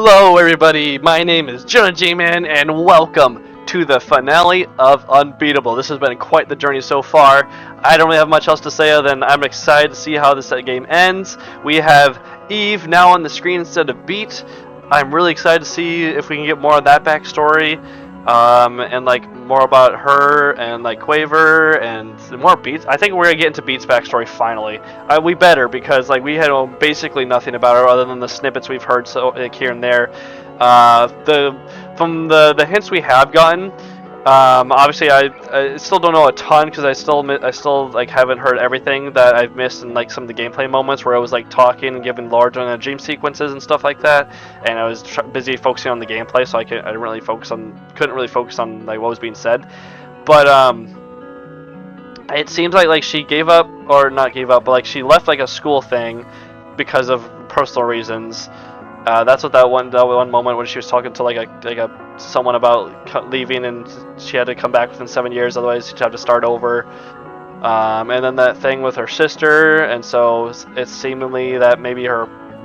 Hello everybody, my name is Jonah J-Man and welcome to the finale of Unbeatable. This has been quite the journey so far. I don't really have much else to say other than I'm excited to see how this game ends. We have Eve now on the screen instead of Beat. I'm really excited to see if we can get more of that backstory. And like more about her and like Quaver and more Beats. I think we're gonna get into Beats' backstory finally. We better because like we had basically nothing about her other than the snippets we've heard so like, here and there. From the hints we have gotten. Obviously, I still don't know a ton because I still like haven't heard everything that I've missed in like some of the gameplay moments where I was like talking and giving large on the dream sequences and stuff like that, and I was busy focusing on the gameplay, so I couldn't really focus on like what was being said. But it seems like she gave up or not gave up, but like she left like a school thing because of personal reasons. That's what that one moment when she was talking to like a someone about leaving and she had to come back within 7 years, otherwise she'd have to start over. And then that thing with her sister, and so it's seemingly that maybe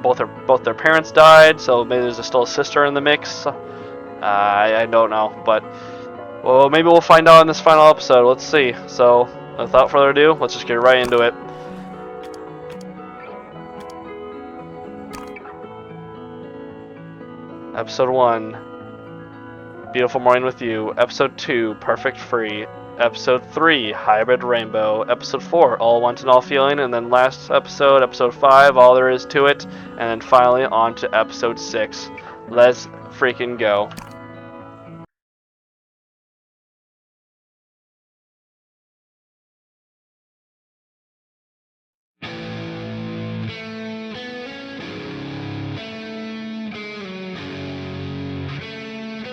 both their parents died, so maybe there's still a sister in the mix. I don't know, but well, maybe we'll find out in this final episode. Let's see. So without further ado, let's just get right into it. Episode 1, Beautiful Morning with You. Episode 2, Perfect Free. Episode 3, Hybrid Rainbow. Episode 4, All Want and All Feeling. And then last episode, Episode 5, All There Is to It. And then finally on to Episode 6. Let's freaking go.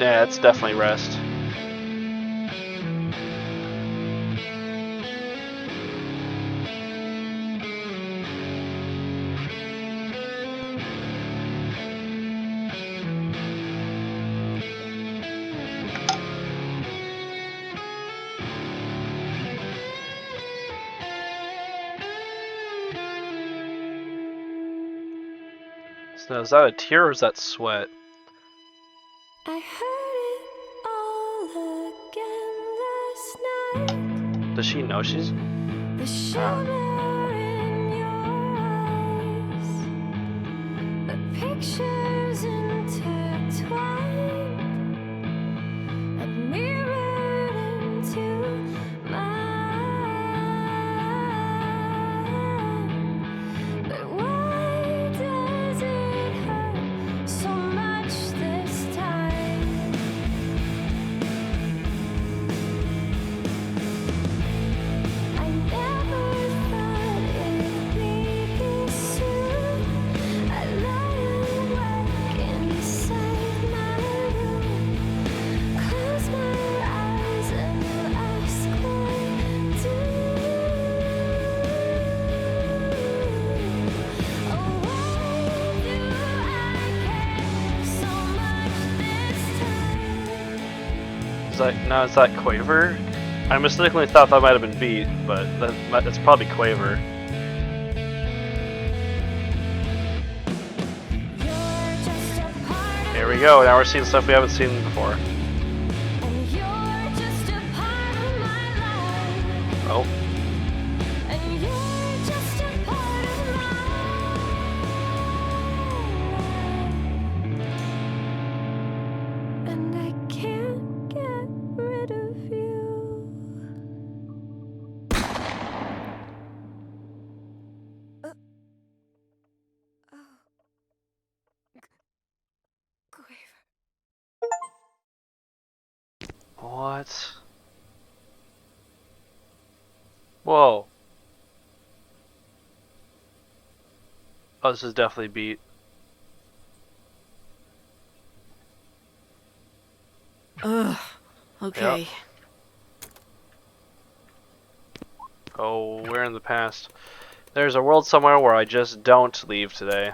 Yeah, it's definitely rest. So is that a tear or is that sweat? I heard it all again last night. Does she know she's... The shimmer in your eyes, the pictures intertwined and mirrored into mine. But why does it hurt so much this time? I never thought it'd be this soon. I lie awake inside my room, close my eyes and ask why do. Oh, why do I care so much this time? Is that Quaver? I mistakenly thought that might have been Beat, but that's probably Quaver. You're just a part of Here we go, now we're seeing stuff we haven't seen before. and you're just a part of my life. Oh, And you're just a part of mine. And I can't get rid of you. Quaver. what? Whoa. Oh, this is definitely Beat. Ugh. Okay. Yep. Oh, we're in the past. There's a world somewhere where I just don't leave today.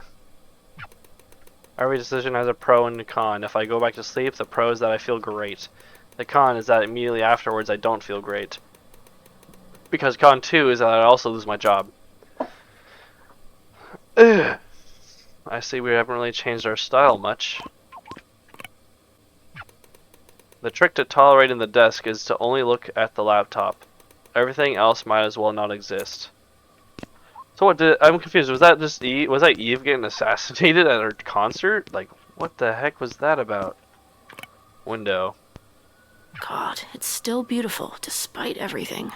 Every decision has a pro and a con. If I go back to sleep, the pro is that I feel great. The con is that immediately afterwards I don't feel great. Because con 2 is that I also lose my job. Ugh. I see we haven't really changed our style much. The trick to tolerating the desk is to only look at the laptop. Everything else might as well not exist. So what did... I'm confused. Was that just Eve? Was that Eve getting assassinated at her concert? Like, what the heck was that about? Window. God, it's still beautiful despite everything.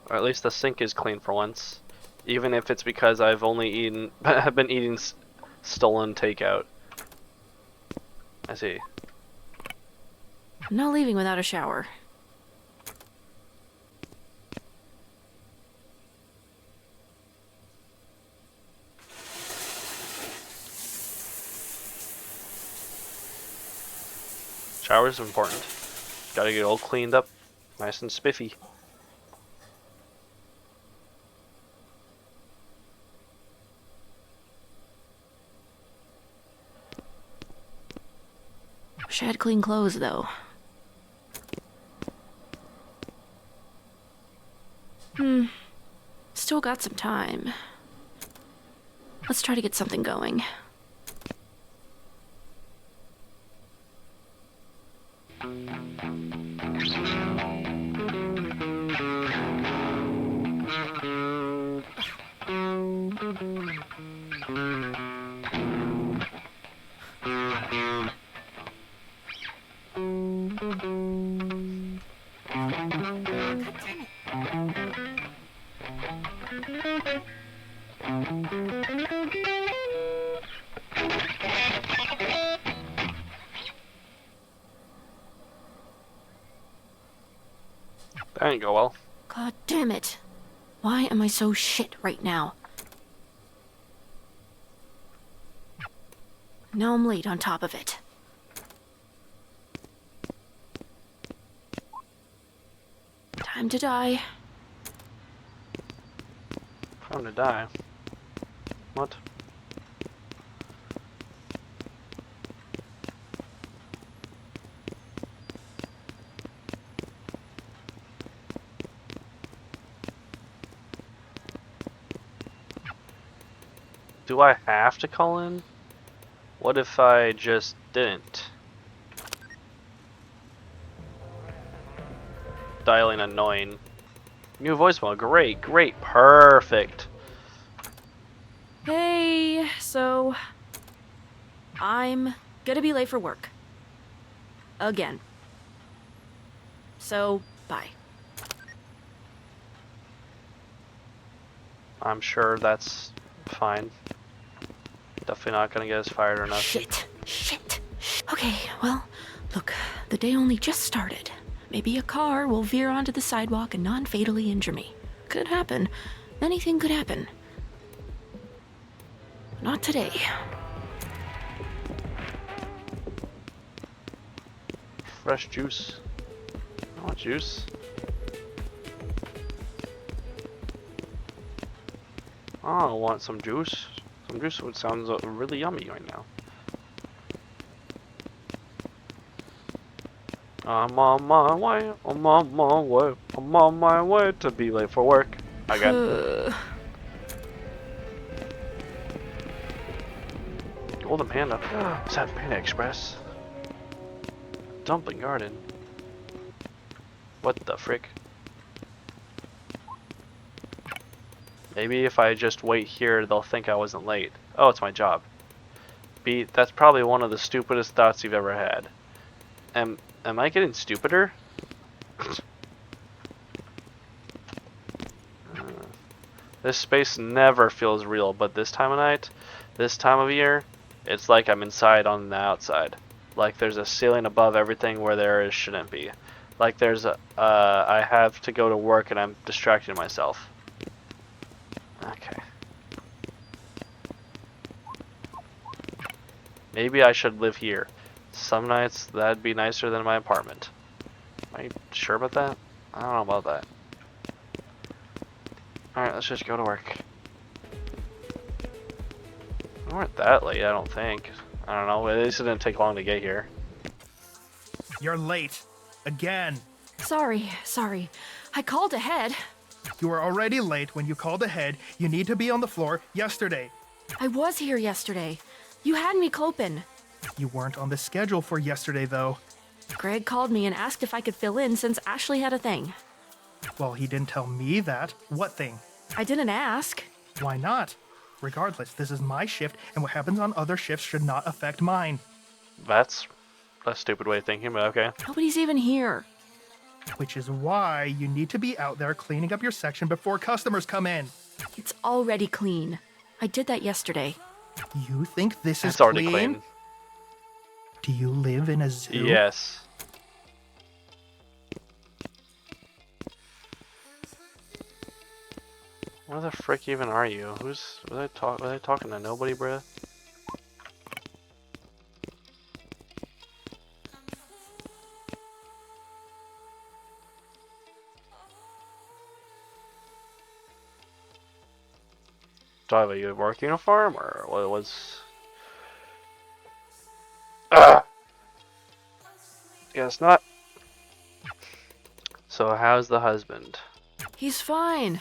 Or at least the sink is clean for once. Even if it's because I've only eaten... have been eating stolen takeout. I see. I'm not leaving without a shower. Shower's important. Gotta get all cleaned up. Nice and spiffy. Wish I had clean clothes, though. Still got some time. Let's try to get something going. That didn't go well. God damn it. Why am I so shit right now? Now I'm late on top of it. Time to die. Time to die. What? Do I have to call in? What if I just didn't? Dialing annoying. New voicemail. Great, great, perfect. Hey, so... I'm gonna be late for work. Again. So, bye. I'm sure that's fine. Definitely not gonna get us fired or nothing. Shit. Okay, well, look, the day only just started. Maybe a car will veer onto the sidewalk and non-fatally injure me. Could happen. Anything could happen. Not today. Fresh juice. I want juice. Oh, I want some juice. Some juice would sound really yummy right now. I'm on my way, I'm on my way, I'm on my way to be late for work. Again. Golden Panda. Is that Panda Express? Dumpling Garden. What the frick? Maybe if I just wait here, they'll think I wasn't late. Oh, it's my job. B, that's probably one of the stupidest thoughts you've ever had. Am I getting stupider? This space never feels real, but this time of night, this time of year, it's like I'm inside on the outside. Like there's a ceiling above everything where there is shouldn't be. Like there's a, I have to go to work and I'm distracting myself. Okay. Maybe I should live here. Some nights that'd be nicer than my apartment. Are you sure about that? I don't know about that. Alright, let's just go to work. We weren't that late, I don't think. I don't know, at least it didn't take long to get here. You're late. Again. Sorry. I called ahead. You were already late when you called ahead. You need to be on the floor yesterday. I was here yesterday. You had me coping. You weren't on the schedule for yesterday, though. Greg called me and asked if I could fill in since Ashley had a thing. Well, he didn't tell me that. What thing? I didn't ask. Why not? Regardless, this is my shift, and what happens on other shifts should not affect mine. That's a stupid way of thinking, but okay. Nobody's even here. Which is why you need to be out there cleaning up your section before customers come in. It's already clean. I did that yesterday. You think this is It's already clean. Do you live in a zoo? Yes. Where the frick even are you? Was I talking to nobody, bruh? Are you working in a farm or what was? Guess not. So how's the husband? He's fine.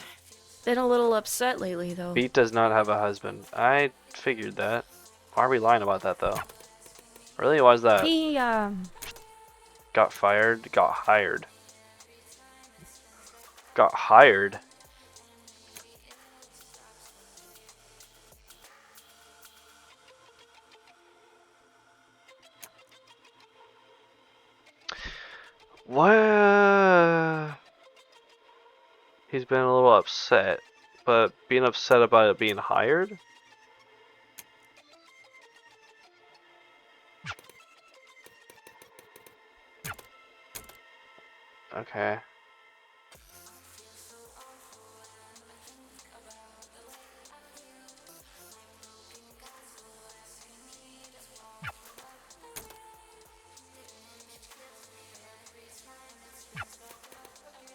Been a little upset lately, though. Pete does not have a husband. I figured that. Why are we lying about that though? Really? Why is that? He, Got fired? Got hired. Got hired? What? He's been a little upset, but being upset about it being hired? Okay.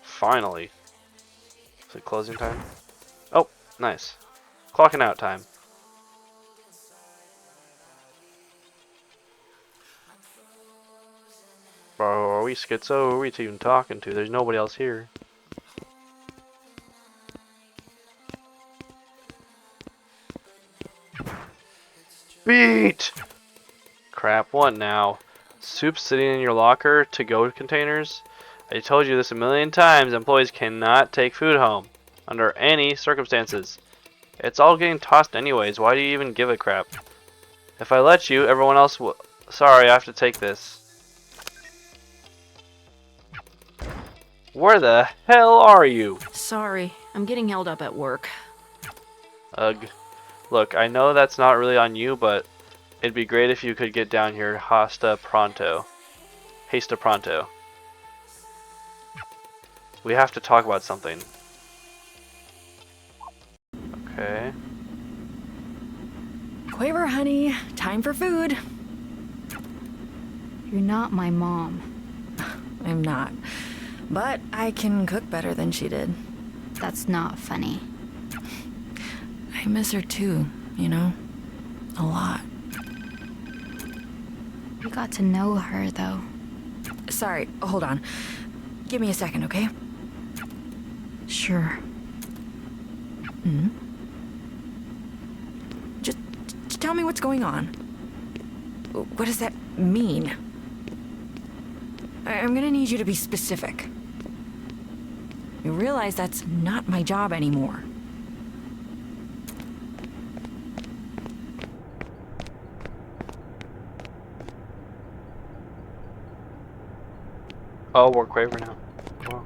Finally. Is it closing time? Oh, nice. Clocking out time. Bro, are we schizo? Who are we even talking to? There's nobody else here. Beat! Crap, what now? Soup sitting in your locker, to-go containers? I told you this a million times, employees cannot take food home. Under any circumstances. It's all getting tossed anyways, why do you even give a crap? If I let you, everyone else will... Sorry, I have to take this. Where the hell are you? sorry. I'm getting held up at work. Ugh. Look, I know that's not really on you, but it'd be great if you could get down here hasta pronto. Hasta pronto. We have to talk about something. Okay. Quaver, honey, time for food. You're not my mom. I'm not. But I can cook better than she did. That's not funny. I miss her too, you know? A lot. You got to know her, though. Sorry, hold on. Give me a second, okay? Sure. Just tell me what's going on. What does that mean? I'm gonna need you to be specific. You realize that's not my job anymore. Oh, we're Quaver now. Wow.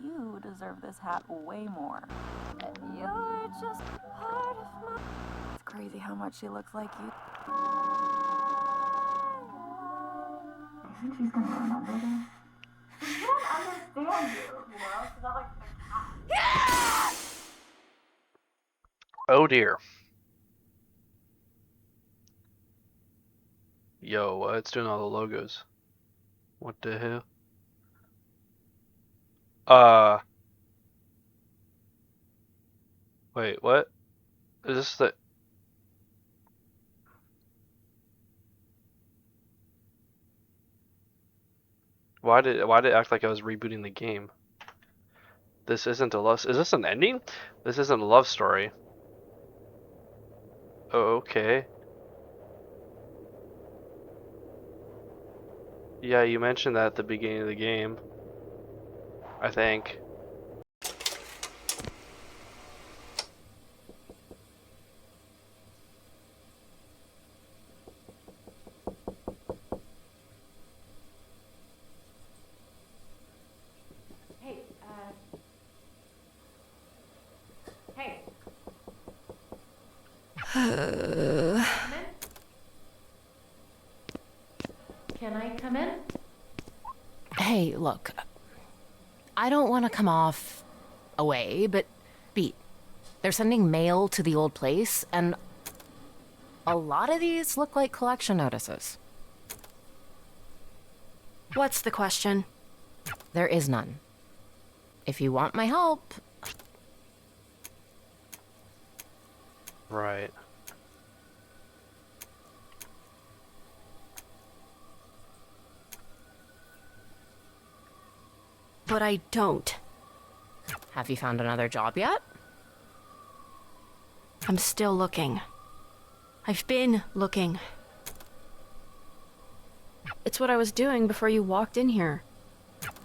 You deserve this hat way more. You're just part of my... It's crazy how much she looks like you. I think she's gonna remember this. She didn't understand you, She's not like the cat. Oh dear. Yo, it's doing all the logos. What the hell? Wait, what? Is this the... Why did it act like I was rebooting the game? This isn't a love. Is this an ending? This isn't a love story. Oh, okay. Yeah, you mentioned that at the beginning of the game. I think. Hey, Hey. Can I come in? Hey, look. I don't want to come off away, but Beat, they're sending mail to the old place, and a lot of these look like collection notices. What's the question? There is none. If you want my help, Right. But I don't. have you found another job yet? I'm still looking. I've been looking. It's what I was doing before you walked in here.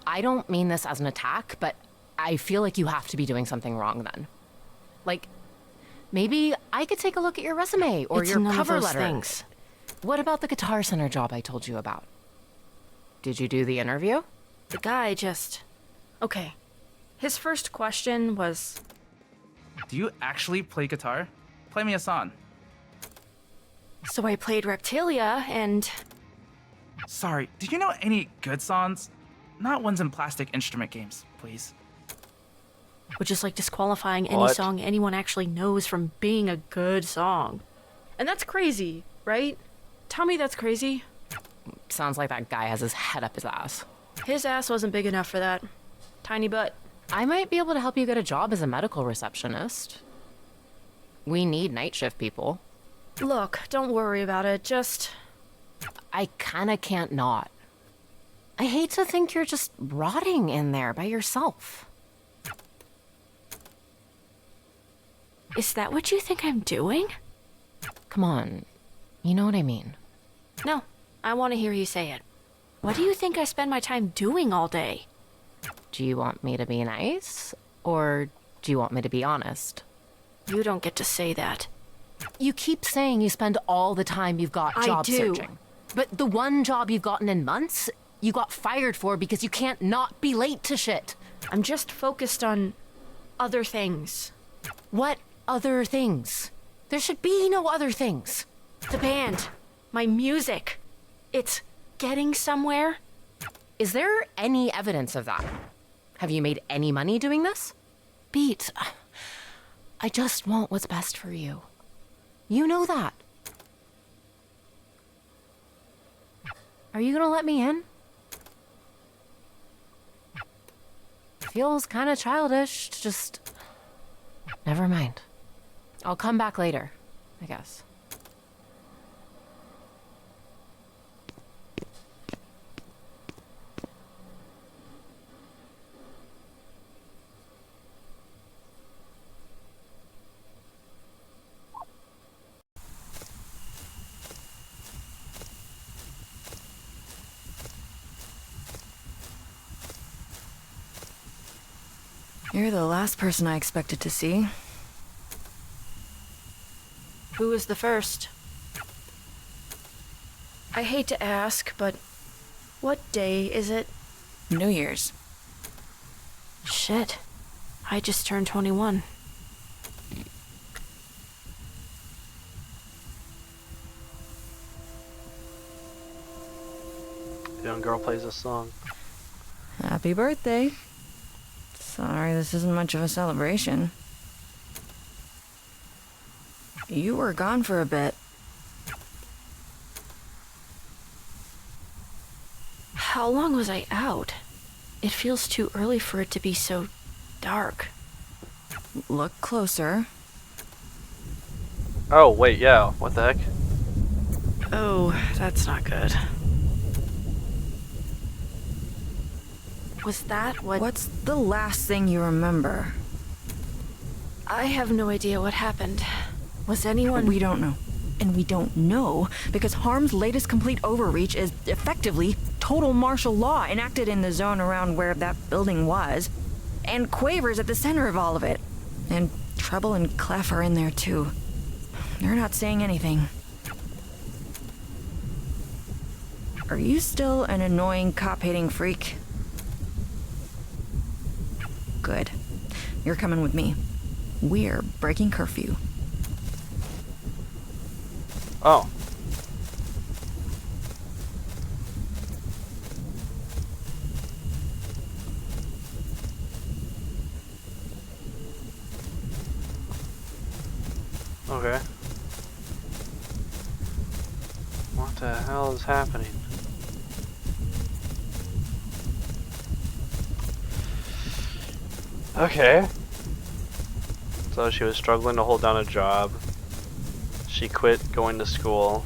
I don't mean this as an attack, but I feel like you have to be doing something wrong then. Like, maybe I could take a look at your resume or It's your none of cover those letter. things. What about the Guitar Center job I told you about? Did you do the interview? The guy just... Okay. His first question was... Do you actually play guitar? Play me a song. So I played Reptilia, and... Sorry, do you know any good songs? Not ones in plastic instrument games, please. Which is like disqualifying any What? song anyone actually knows from being a good song. And that's crazy, right? Tell me that's crazy. Sounds like that guy has his head up his ass. His ass wasn't big enough for that. Tiny butt. I might be able to help you get a job as a medical receptionist. We need night shift people. Look, don't worry about it, just... I kinda can't not. I hate to think you're just rotting in there by yourself. Is that what you think I'm doing? Come on, you know what I mean. No, I want to hear you say it. What do you think I spend my time doing all day? Do you want me to be nice? Or do you want me to be honest? You don't get to say that. You keep saying you spend all the time you've got I job do. searching. But the one job you've gotten in months, you got fired for because you can't not be late to shit. I'm just focused on other things. What other things? There should be no other things. The band. My music. It's getting somewhere. Is there any evidence of that? Have you made any money doing this? Beat, I just want what's best for you. You know that. Are you gonna let me in? Feels kind of childish to just... Never mind. I'll come back later, I guess. You're the last person I expected to see. Who was the first? I hate to ask, but what day is it? New Year's. Shit. I just turned 21. Young girl plays a song. Happy birthday. Sorry, this isn't much of a celebration. You were gone for a bit. How long was I out? It feels too early for it to be so dark. Look closer. Oh, wait, yeah. What the heck? Oh, that's not good. Was that what... What's the last thing you remember? I have no idea what happened. Was anyone... We don't know. And we don't know because Harm's latest complete overreach is effectively total martial law enacted in the zone around where that building was. And Quaver's at the center of all of it. And Treble and Clef are in there too. They're not saying anything. Are you still an annoying cop-hating freak? Good. You're coming with me. We're breaking curfew. Oh. Okay. What the hell is happening? Okay. So she was struggling to hold down a job. She quit going to school.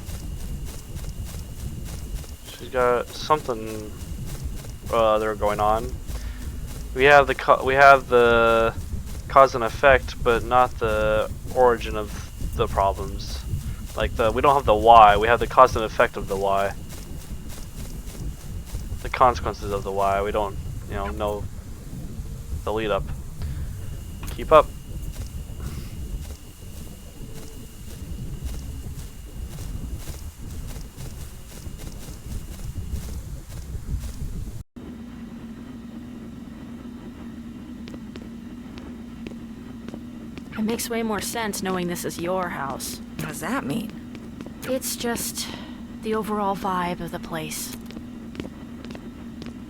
She's got something other going on. We have the cause and effect, but not the origin of the problems. Like we don't have the why. We have the cause and effect of the why. The consequences of the why. We don't, know the lead up. Keep up. It makes way more sense knowing this is your house. What does that mean? It's just the overall vibe of the place.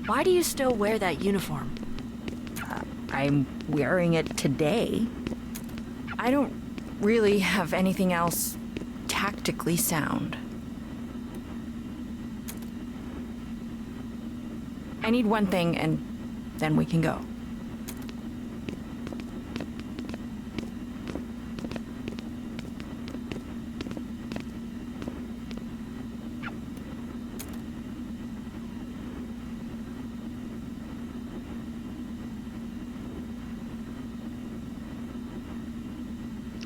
Why do you still wear that uniform? I'm wearing it today. I don't really have anything else tactically sound. I need one thing and then we can go.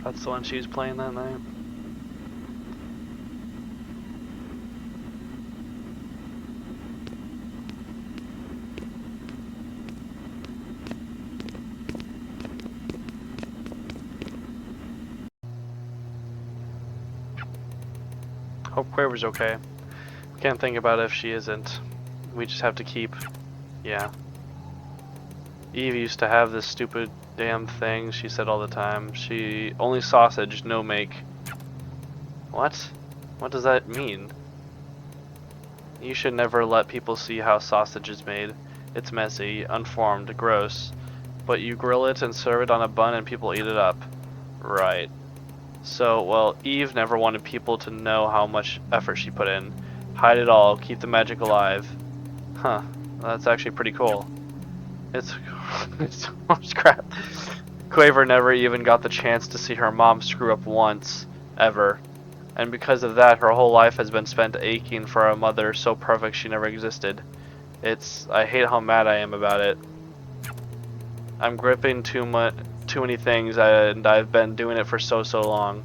That's the one she was playing that night. Hope Quaver's okay. We can't think about if she isn't. We just have to keep... Yeah. Eve used to have this stupid damn thing she said all the time. She only sausage, no make. What? What does that mean? You should never let people see how sausage is made. It's messy, unformed, gross. But you grill it and serve it on a bun and people eat it up. Right. So, well, Eve never wanted people to know how much effort she put in. Hide it all, keep the magic alive. Huh. That's actually pretty cool. It's so much crap. Quaver never even got the chance to see her mom screw up once, ever. And because of that, her whole life has been spent aching for a mother so perfect she never existed. I hate how mad I am about it. I'm gripping too many things, and I've been doing it for so long.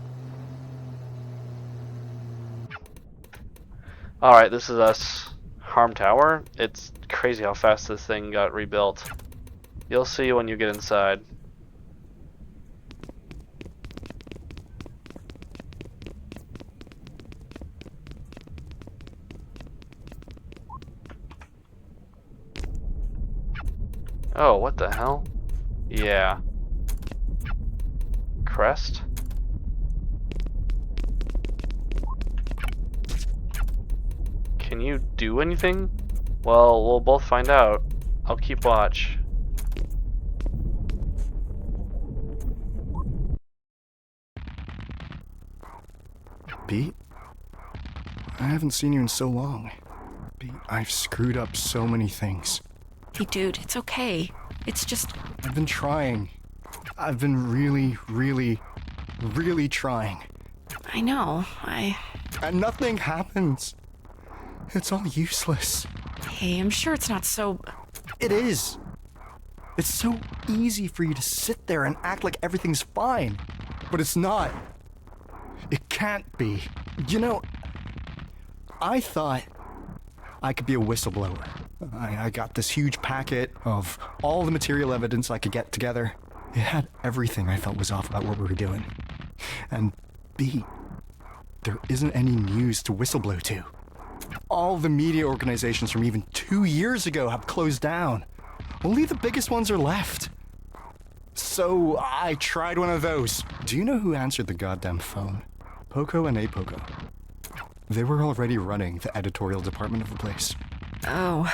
Alright, this is us. Harm Tower? It's crazy how fast this thing got rebuilt. You'll see when you get inside. Oh, what the hell? Yeah. Crest? Can you do anything? Well, we'll both find out. I'll keep watch. Pete? I haven't seen you in so long. Pete, I've screwed up so many things. Hey, dude, it's okay. It's just... I've been trying. I've been really trying. I know, And nothing happens. It's all useless. Hey, I'm sure it's not so... It is. It's so easy for you to sit there and act like everything's fine, but it's not. It can't be. You know, I thought I could be a whistleblower. I got this huge packet of all the material evidence I could get together. It had everything I felt was off about what we were doing. And B, there isn't any news to whistleblow to. All the media organizations from even 2 years ago have closed down. Only the biggest ones are left. So I tried one of those. Do you know who answered the goddamn phone? Poco and Apoco. They were already running the editorial department of the place. Oh.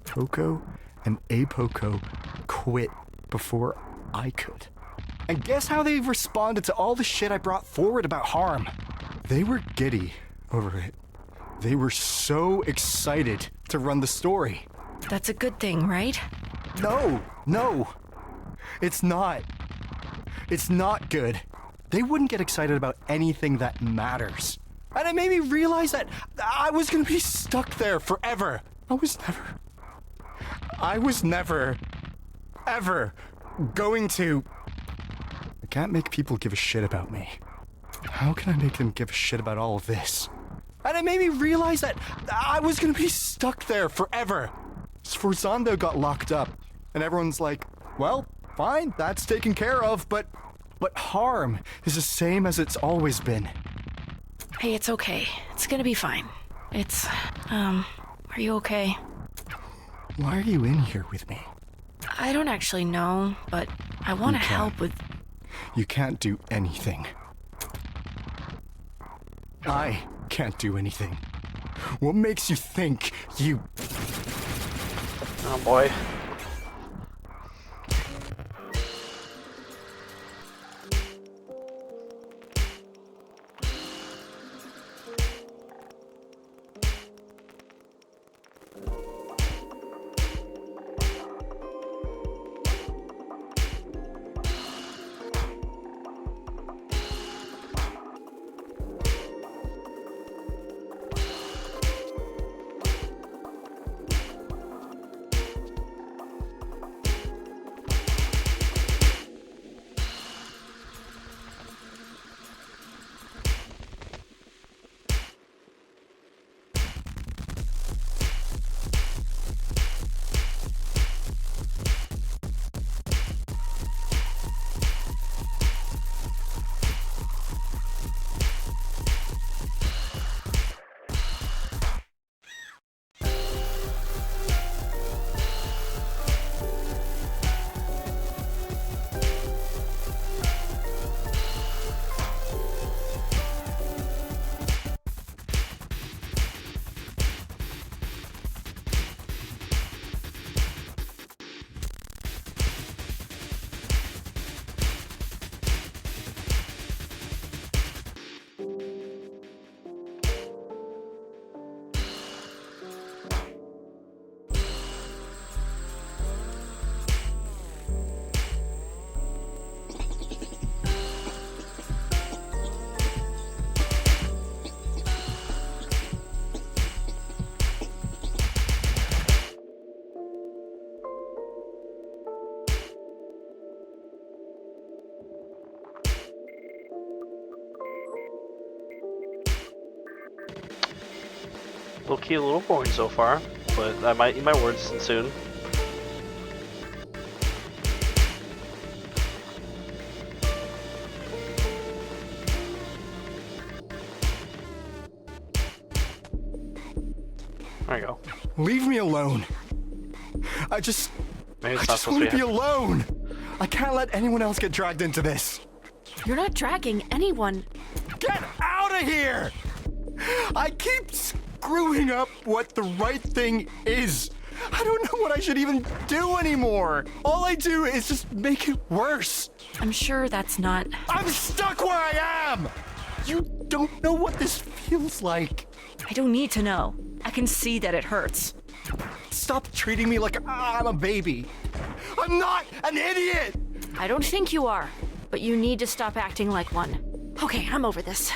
Poco and Apoco quit before I could. And guess how they responded to all the shit I brought forward about harm? They were giddy over it. They were so excited to run the story. That's a good thing, right? No. It's not. It's not good. They wouldn't get excited about anything that matters. And it made me realize that I was gonna be stuck there forever. I was never, ever going to... I can't make people give a shit about me. How can I make them give a shit about all of this? And it made me realize that I was gonna be stuck there forever. Sforzando got locked up, and everyone's like, well, fine, that's taken care of, but harm is the same as it's always been. Hey, it's okay. It's gonna be fine. Are you okay? Why are you in here with me? I don't actually know, but I want to You can't. help with... You can't do anything. I can't do anything. What makes you think you... Oh boy. Low key, a little boring so far, but I might eat my words soon. There you go. Leave me alone. I Maybe it's I not just supposed want to to be. be alone. I can't let anyone else get dragged into this. You're not dragging anyone. Get out of here! I keep screwing up what the right thing is. I don't know what I should even do anymore. All I do is just make it worse. I'm sure that's not... I'm stuck where I am! You don't know what this feels like. I don't need to know. I can see that it hurts. Stop treating me like I'm a baby. I'm not an idiot! I don't think you are, but you need to stop acting like one. Okay, I'm over this.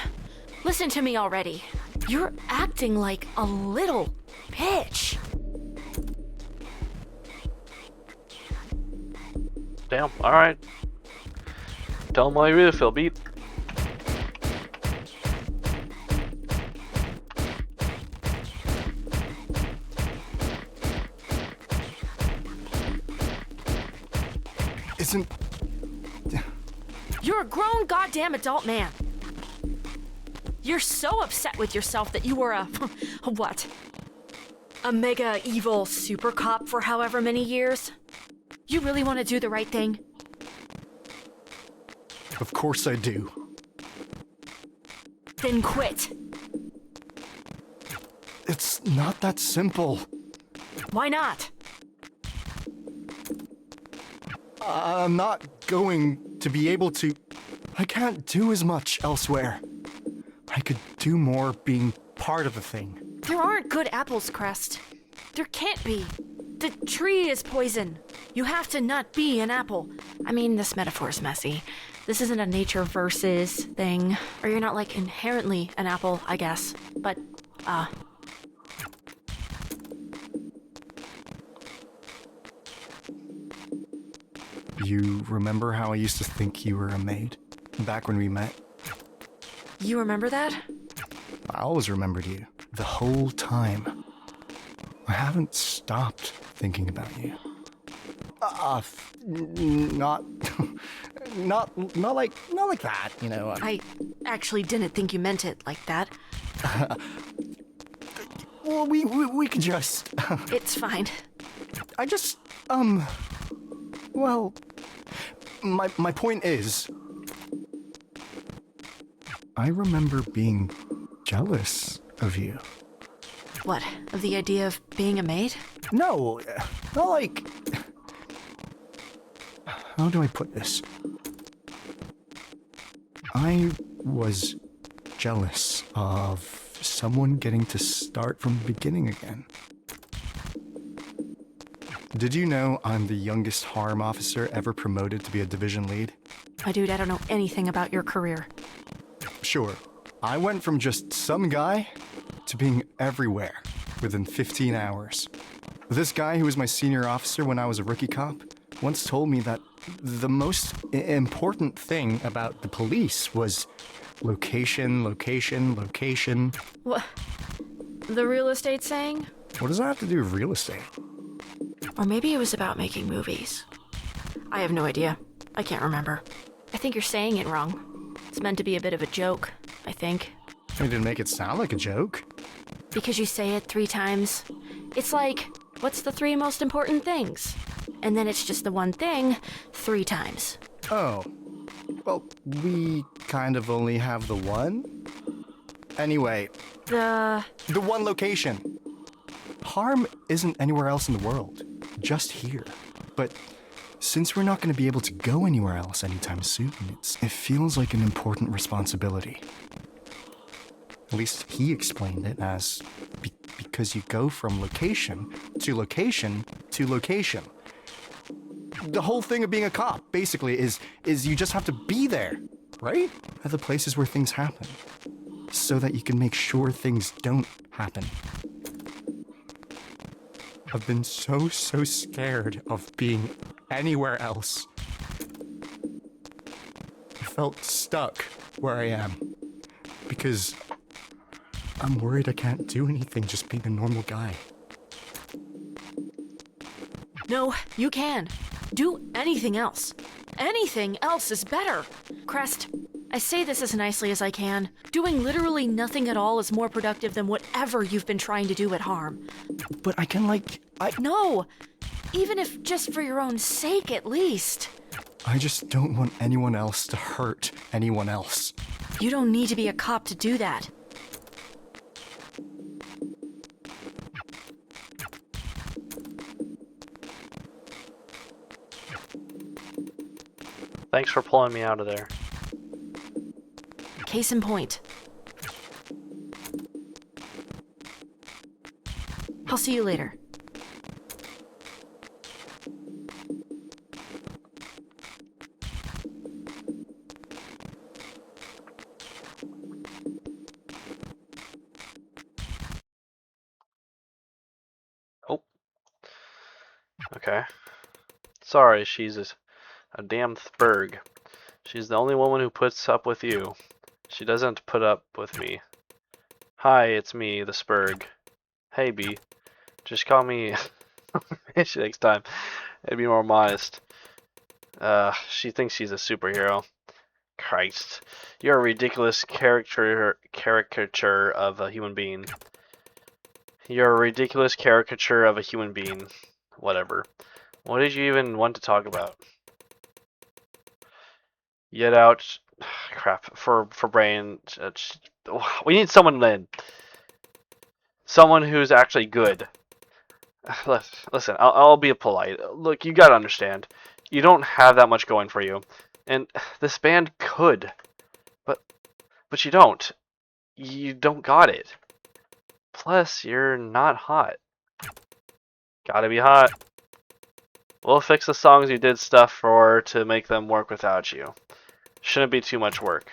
Listen to me already. You're acting like a little bitch. Damn. All right. Tell them how you really feel, Beat. Isn't... You're a grown goddamn adult man. You're so upset with yourself that you were a what? A mega evil super cop for however many years? You really want to do the right thing? Of course I do. Then quit. It's not that simple. Why not? I'm not going to be able to... I can't do as much elsewhere. I could do more being part of the thing. There aren't good apples, Crest. There can't be. The tree is poison. You have to not be an apple. I mean, this metaphor's messy. This isn't a nature versus thing. Or you're not, like, inherently an apple, I guess. But, You remember how I used to think you were a maid? Back when we met? you remember that? I always remembered you. The whole time. I haven't stopped thinking about you. Not... not like that, you know. I actually didn't think you meant it like that. Well, we could just... It's fine. I just, well, my point is, I remember being jealous of you. What, of the idea of being a maid? No, not like, how do I put this? I was jealous of someone getting to start from the beginning again. Did you know I'm the youngest harm officer ever promoted to be a division lead? My dude, I don't know anything about your career. Sure. I went from just some guy to being everywhere within 15 hours. This guy who was my senior officer when I was a rookie cop once told me that the most important thing about the police was location, location, location. What? The real estate saying? What does that have to do with real estate? Or maybe it was about making movies. I have no idea. I can't remember. I think you're saying it wrong. It's meant to be a bit of a joke, I think. You didn't make it sound like a joke. Because you say it 3 times. It's like, what's the 3 most important things? And then it's just the one thing 3 times. Oh. Well, we kind of only have the one. Anyway, The one location. Harm isn't anywhere else in the world, just here. But since we're not going to be able to go anywhere else anytime soon, it feels like an important responsibility. At least he explained it as because you go from location to location to location. The whole thing of being a cop, basically, is you just have to be there, right? At the places where things happen, so that you can make sure things don't happen. I've been so scared of being anywhere else. I felt stuck where I am, because I'm worried I can't do anything just being a normal guy. No, you can. Do anything else. Anything else is better. Crest, I say this as nicely as I can. Doing literally nothing at all is more productive than whatever you've been trying to do at Harm. But I can, No! Even if just for your own sake, at least. I just don't want anyone else to hurt anyone else. You don't need to be a cop to do that. Thanks for pulling me out of there. Case in point. I'll see you later. Oh. Okay. Sorry, she's A damn Spurg. She's the only woman who puts up with you. She doesn't put up with me. Hi, it's me, the Spurg. Hey, B. Just call me next time. It'd be more modest. She thinks she's a superhero. Christ. You're a ridiculous caricature of a human being. You're a ridiculous caricature of a human being. Whatever. What did you even want to talk about? Yet out. Crap. For Brain. We need someone then. Someone who's actually good. Listen, I'll be polite. Look, you gotta understand. You don't have that much going for you. And this band could. But you don't. You don't got it. Plus, you're not hot. Gotta be hot. We'll fix the songs you did stuff for to make them work without you. Shouldn't be too much work.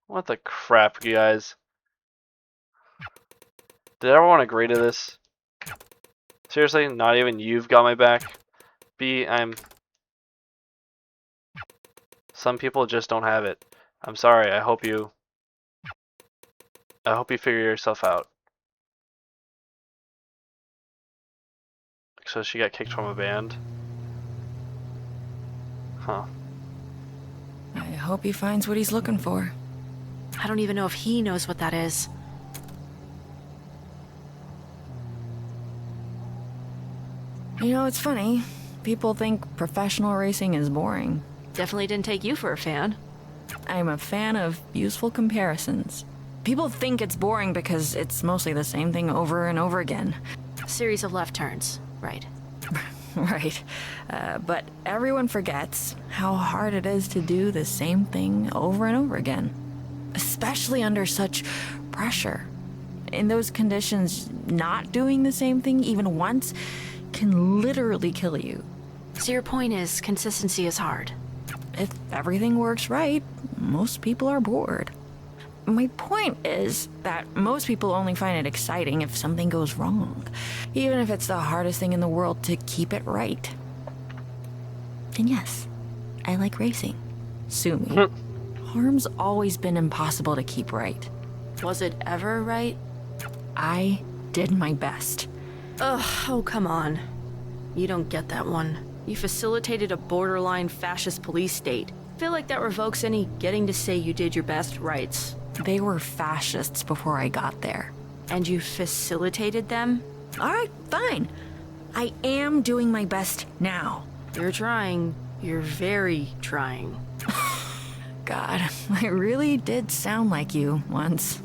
What the crap, you guys? Did everyone agree to this? Seriously? Not even you've got my back? B, some people just don't have it. I'm sorry, I hope you figure yourself out. So she got kicked from a band? Huh. I hope he finds what he's looking for. I don't even know if he knows what that is. You know, it's funny. People think professional racing is boring. Definitely didn't take you for a fan. I'm a fan of useful comparisons. People think it's boring because it's mostly the same thing over and over again. A series of left turns, right? Right. But everyone forgets how hard it is to do the same thing over and over again. Especially under such pressure. In those conditions, not doing the same thing even once can literally kill you. So your point is, consistency is hard. If everything works right, most people are bored. My point is that most people only find it exciting if something goes wrong, even if it's the hardest thing in the world to keep it right. And yes, I like racing. Sue me. Harm's always been impossible to keep right. Was it ever right? I did my best. Ugh, oh, come on. You don't get that one. You facilitated a borderline fascist police state. I feel like that revokes any getting to say you did your best rights. They were fascists before I got there. And you facilitated them? All right, fine. I am doing my best now. You're trying. You're very trying. God, I really did sound like you once.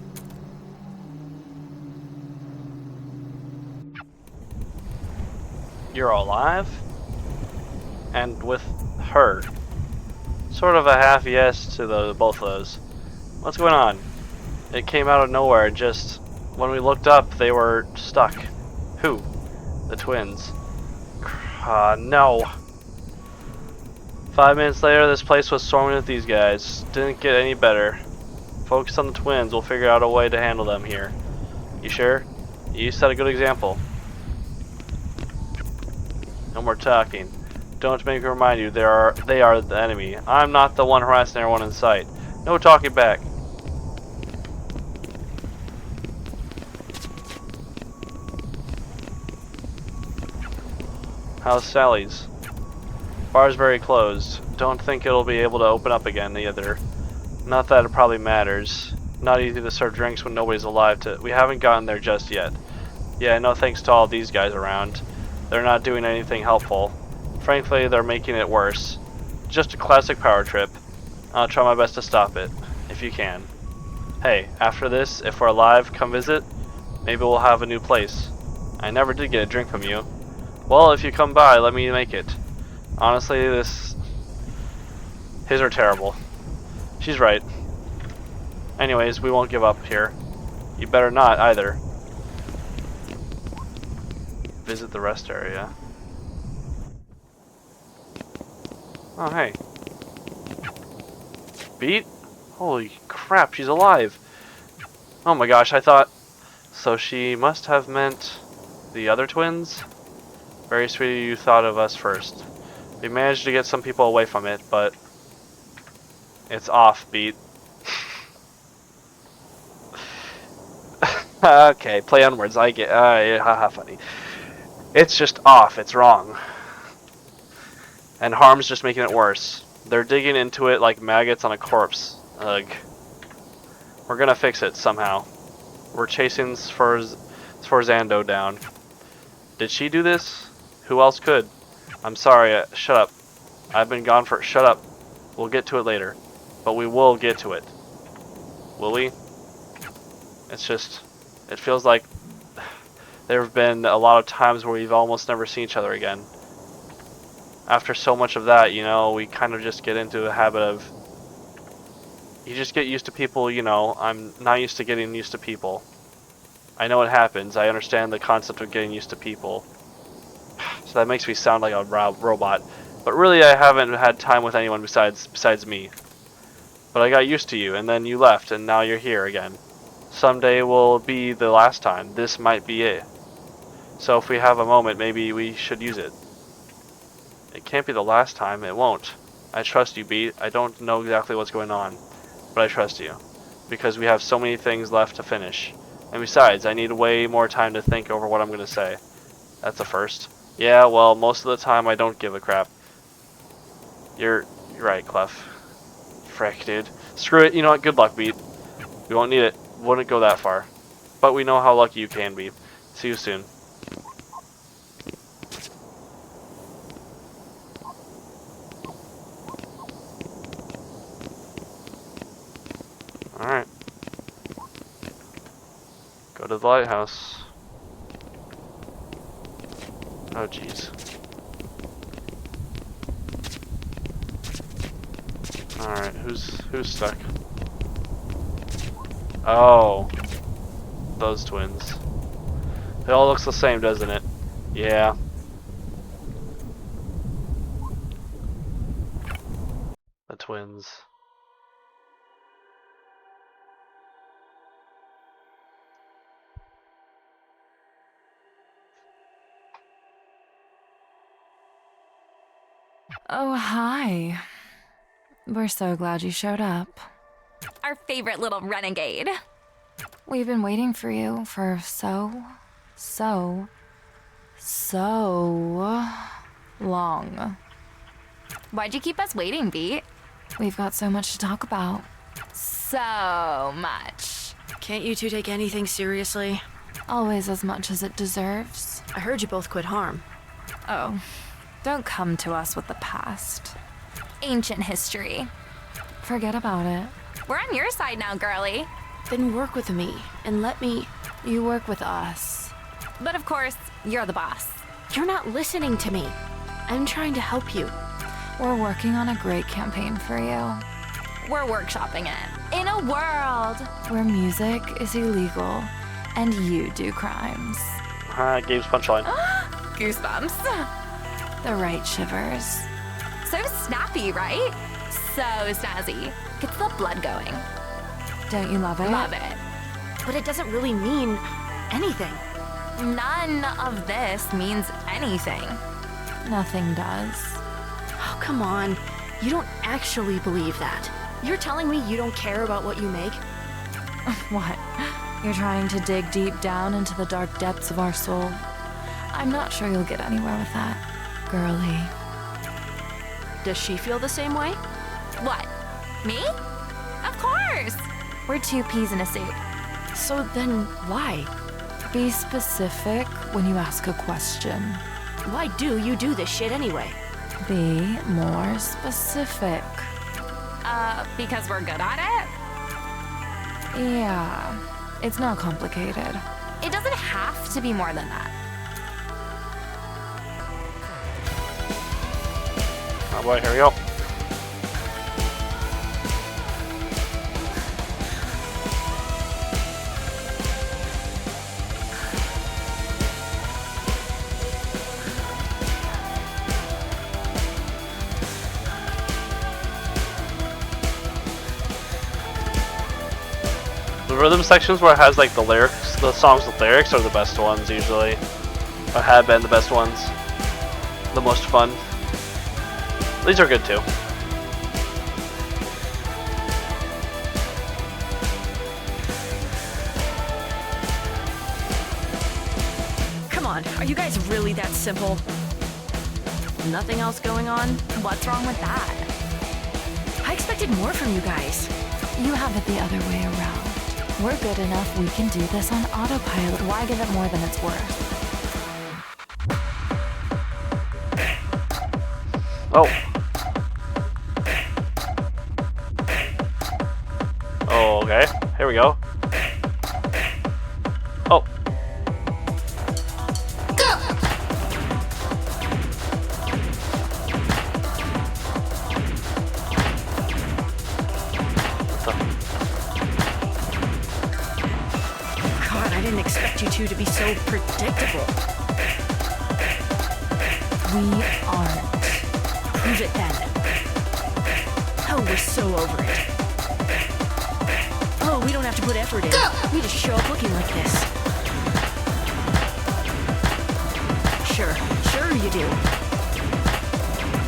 You're alive? And with her. Sort of a half yes to both of those. What's going on? It came out of nowhere, just when we looked up, they were stuck. Who? The twins. No. 5 minutes later, this place was swarming with these guys. Didn't get any better. Focus on the twins. We'll figure out a way to handle them here. You sure? You set a good example. No more talking. Don't make me remind you, they are the enemy. I'm not the one harassing everyone in sight. No talking back. How's Sally's? Bar's very closed. Don't think it'll be able to open up again either. Not that it probably matters. Not easy to serve drinks when nobody's alive to... We haven't gotten there just yet. Yeah, no thanks to all these guys around. They're not doing anything helpful. Frankly, they're making it worse. Just a classic power trip. I'll try my best to stop it, if you can. Hey, after this, if we're alive, come visit. Maybe we'll have a new place. I never did get a drink from you. Well, if you come by, let me make it. Honestly, his are terrible. She's right. Anyways, we won't give up here. You better not, either. Visit the rest area. Oh, hey. Beat? Holy crap, she's alive. Oh my gosh, I thought... So she must have meant the other twins? Very sweet of you thought of us first. We managed to get some people away from it, but it's off, Beat. Okay, play on words. I get. Haha, funny. It's just off. It's wrong. And Harm's just making it worse. They're digging into it like maggots on a corpse. Ugh. We're gonna fix it somehow. We're chasing Sforzando down. Did she do this? Who else could? I'm sorry. Shut up. I've been gone for. Shut up. We'll get to it later. But we will get to it. Will we? It's just. It feels like there have been a lot of times where we've almost never seen each other again. After so much of that, you know, we kind of just get into a habit of... You just get used to people, you know. I'm not used to getting used to people. I know it happens. I understand the concept of getting used to people. So that makes me sound like a robot. But really, I haven't had time with anyone besides me. But I got used to you, and then you left, and now you're here again. Someday will be the last time. This might be it. So if we have a moment, maybe we should use it. It can't be the last time. It won't. I trust you, Beat. I don't know exactly what's going on, but I trust you. Because we have so many things left to finish. And besides, I need way more time to think over what I'm going to say. That's a first. Yeah, well, most of the time I don't give a crap. You're right, Clef. Frick, dude. Screw it. You know what? Good luck, Beat. We won't need it. Wouldn't go that far. But we know how lucky you can be. See you soon. Alright. Go to the lighthouse. Oh jeez. Alright, who's stuck? Oh. Those twins. It all looks the same, doesn't it? Yeah. The twins. Oh, hi. We're so glad you showed up. Our favorite little renegade. We've been waiting for you for so long. Why'd you keep us waiting, Beat? We've got so much to talk about. So much. Can't you two take anything seriously? Always as much as it deserves. I heard you both quit Harm. Oh, don't come to us with the past. Ancient history. Forget about it. We're on your side now, girly. Then work with me and let me... You work with us. But of course, you're the boss. You're not listening to me. I'm trying to help you. We're working on a great campaign for you. We're workshopping it. In a world Where music is illegal and you do crimes. Gabe's punchline. goosebumps. The right shivers. So snappy, right? So snazzy. Gets the blood going. Don't you love it? Love it. But it doesn't really mean anything. None of this means anything. Nothing does. Oh, come on. You don't actually believe that. You're telling me you don't care about what you make? What? You're trying to dig deep down into the dark depths of our soul? I'm not sure you'll get anywhere with that, girly. Does she feel the same way? What? Me? Of course. We're two peas in a soup. So then why? Be specific when you ask a question. Why do you do this shit anyway? Be more specific. Because we're good at it? Yeah, it's not complicated. It doesn't have to be more than that. Oh boy, here we go. The rhythm sections where it has like the lyrics, the songs with lyrics are the best ones usually. Or have been the best ones. The most fun. These are good too. Come on, are you guys really that simple? Nothing else going on? What's wrong with that? I expected more from you guys. You have it the other way around. We're good enough, we can do this on autopilot. Why give it more than it's worth? Oh. Oh, okay. Here we go. Oh. God, I didn't expect you two to be so predictable. We aren't. Prove it then. Oh, we're so over it. Oh, we don't have to put effort in. We just show up looking like this. Sure you do.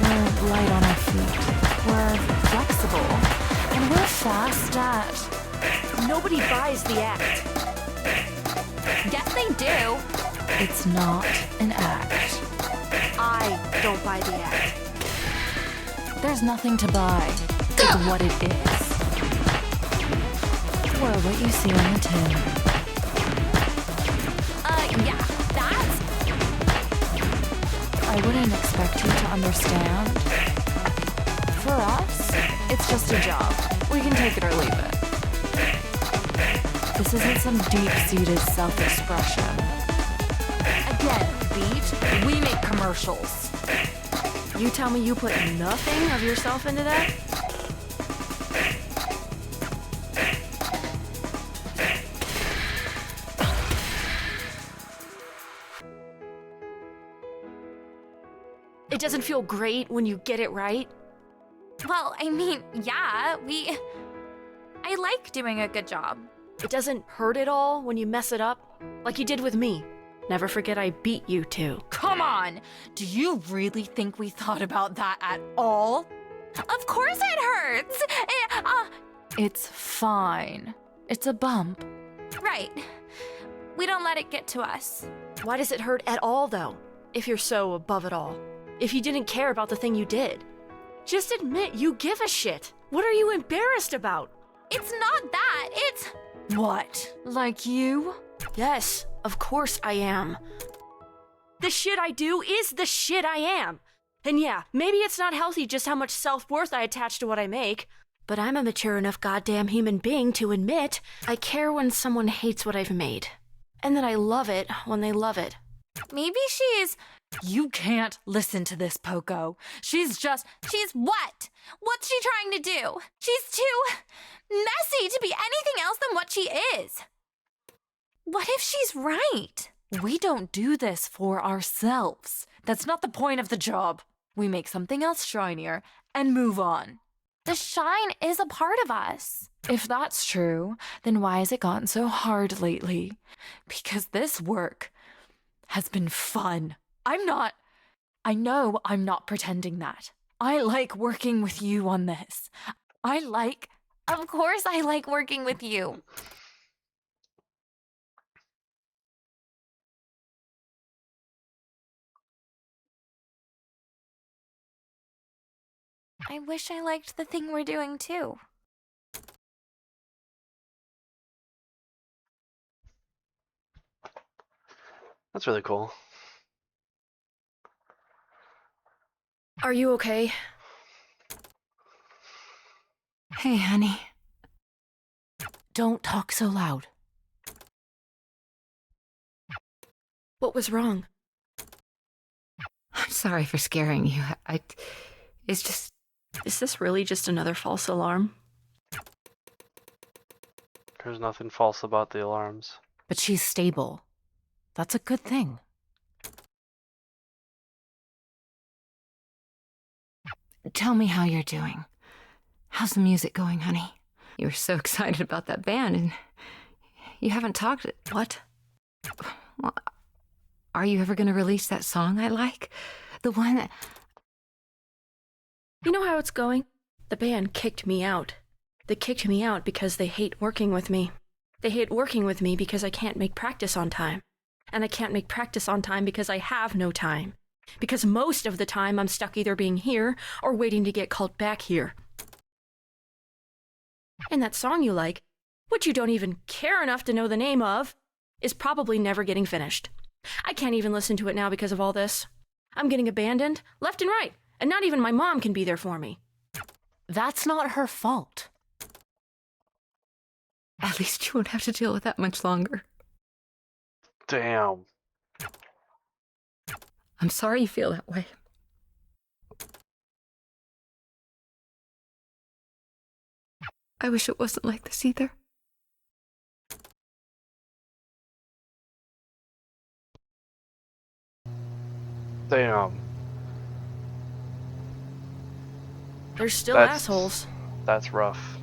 We're light on our feet. We're flexible. And we're fast at... Nobody buys the act. Yes, they do. It's not an act. I don't buy the act. There's nothing to buy. It's what it is. Or what you see on the tin. Yeah, that's... I wouldn't expect you to understand. For us, it's just a job. We can take it or leave it. This isn't some deep-seated self-expression. Again, Beat, we make commercials. You tell me you put nothing of yourself into that? It doesn't feel great when you get it right. Well, I mean, yeah, I like doing a good job. It doesn't hurt at all when you mess it up, like you did with me. Never forget I beat you two. Come on! Do you really think we thought about that at all? Of course it hurts! It's fine. It's a bump. Right. We don't let it get to us. Why does it hurt at all, though? If you're so above it all. If you didn't care about the thing you did. Just admit you give a shit. What are you embarrassed about? It's not that, it's... What? Like you? Yes, of course I am. The shit I do is the shit I am. And yeah, maybe it's not healthy just how much self-worth I attach to what I make. But I'm a mature enough goddamn human being to admit I care when someone hates what I've made. And that I love it when they love it. Maybe she's... You can't listen to this, Poco. She's what? What's she trying to do? She's too messy to be anything else than what she is. What if she's right? We don't do this for ourselves. That's not the point of the job. We make something else shinier and move on. The shine is a part of us. If that's true, then why has it gotten so hard lately? Because this work has been fun. I know I'm not pretending that. I like working with you on this. Of course I like working with you. I wish I liked the thing we're doing too. That's really cool. Are you okay? Hey, honey. Don't talk so loud. What was wrong? I'm sorry for scaring you. It's just... Is this really just another false alarm? There's nothing false about the alarms. But she's stable. That's a good thing. Tell me how you're doing. How's the music going, honey? You were so excited about that band, and you haven't talked... What? Well, are you ever going to release that song I like? The one that... You know how it's going? The band kicked me out. They kicked me out because they hate working with me. They hate working with me because I can't make practice on time. And I can't make practice on time because I have no time. Because most of the time I'm stuck either being here or waiting to get called back here. And that song you like, which you don't even care enough to know the name of, is probably never getting finished. I can't even listen to it now because of all this. I'm getting abandoned left and right, and not even my mom can be there for me. That's not her fault. At least you won't have to deal with that much longer. Damn. I'm sorry you feel that way. I wish it wasn't like this either. Damn. They're still That's- assholes. That's rough.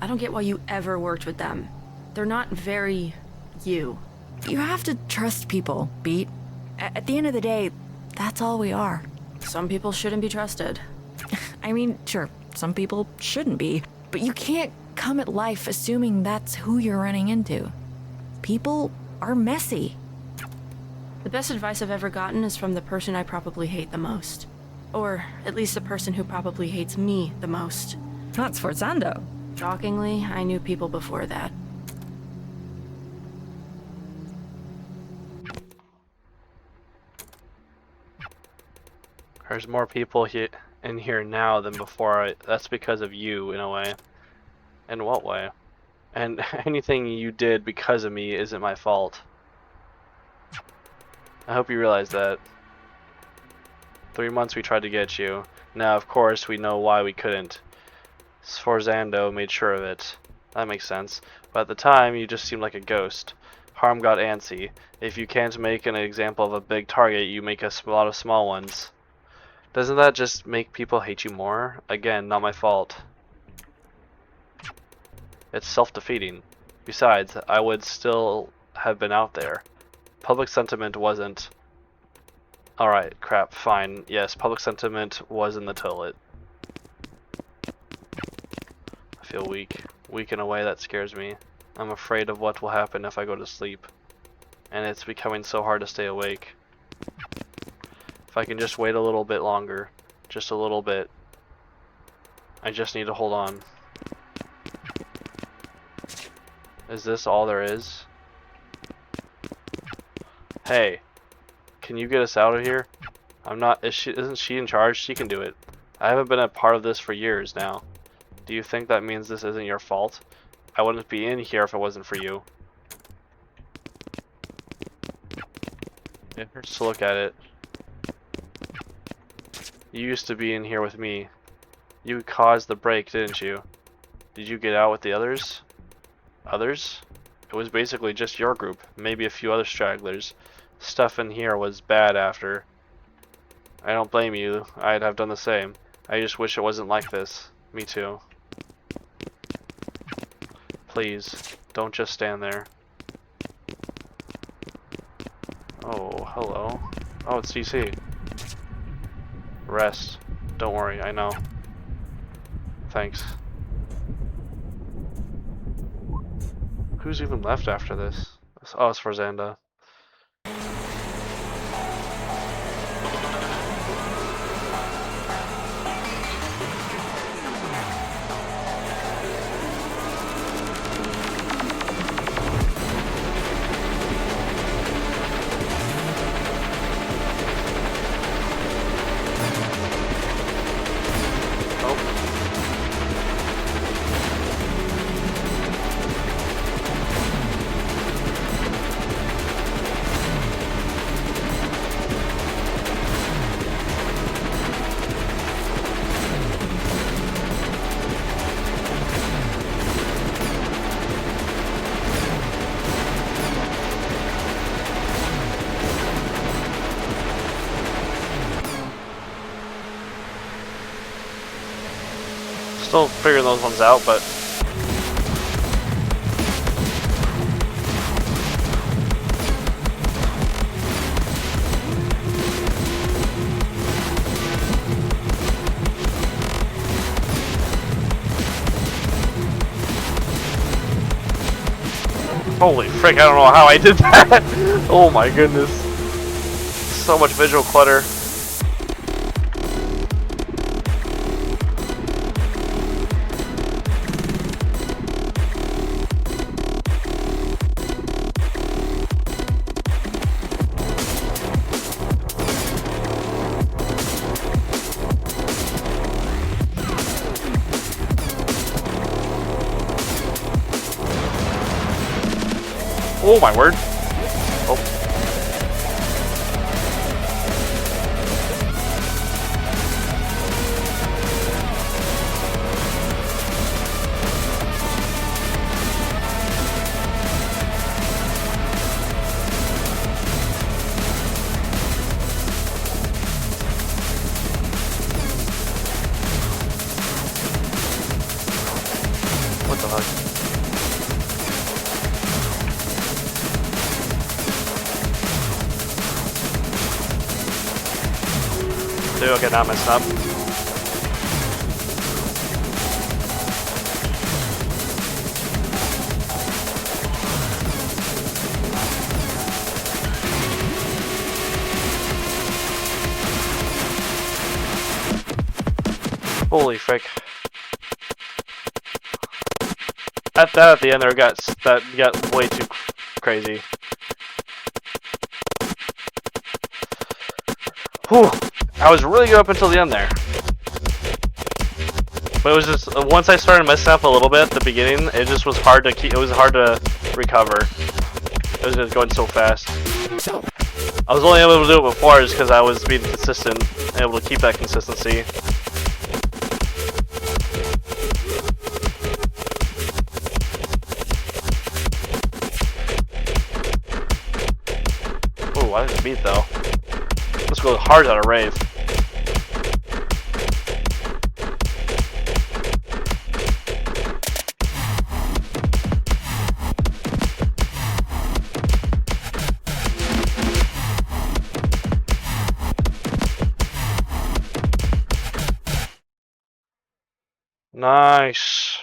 I don't get why you ever worked with them. They're not very you. You have to trust people, Beat. At the end of the day, that's all we are. Some people shouldn't be trusted. I mean, sure, some people shouldn't be, but you can't come at life assuming that's who you're running into. People are messy. The best advice I've ever gotten is from the person I probably hate the most. Or at least the person who probably hates me the most. Not Sforzando. Shockingly, I knew people before that. There's more people in here now than before. That's because of you, in a way. In what way? And anything you did because of me isn't my fault. I hope you realize that. 3 months we tried to get you. Now, of course, we know why we couldn't. Sforzando made sure of it. That makes sense. But at the time, you just seemed like a ghost. Harm got antsy. If you can't make an example of a big target, you make a lot of small ones. Doesn't that just make people hate you more? Again, not my fault. It's self-defeating. Besides, I would still have been out there. Public sentiment wasn't... Alright, crap, fine. Yes, public sentiment was in the toilet. I feel weak. Weak in a way that scares me. I'm afraid of what will happen if I go to sleep. And it's becoming so hard to stay awake. If I can just wait a little bit longer. Just a little bit. I just need to hold on. Is this all there is? Hey. Can you get us out of here? I'm not... Isn't she in charge? She can do it. I haven't been a part of this for years now. Do you think that means this isn't your fault? I wouldn't be in here if it wasn't for you. It hurts to look at it. You used to be in here with me. You caused the break, didn't you? Did you get out with the others? Others? It was basically just your group, maybe a few other stragglers. Stuff in here was bad after. I don't blame you. I'd have done the same. I just wish it wasn't like this. Me too. Please, don't just stand there. Oh, hello. Oh, it's DC. Rest. Don't worry, I know. Thanks. Who's even left after this? Oh, it's Sforzando. Still figuring those ones out, but Holy frick, I don't know how I did that. Oh my goodness. So much visual clutter. Oh my word. Oh. What the fuck? Dude, okay, now I messed up. Holy frick. At the end there got way too crazy. Whew. I was really good up until the end there. But it was just once I started messing up a little bit at the beginning, it just was hard to keep. It was hard to recover. It was just going so fast. I was only able to do it before just because I was being consistent, able to keep that consistency. Ooh, I didn't beat though. Let's go hard at a rave. Nice.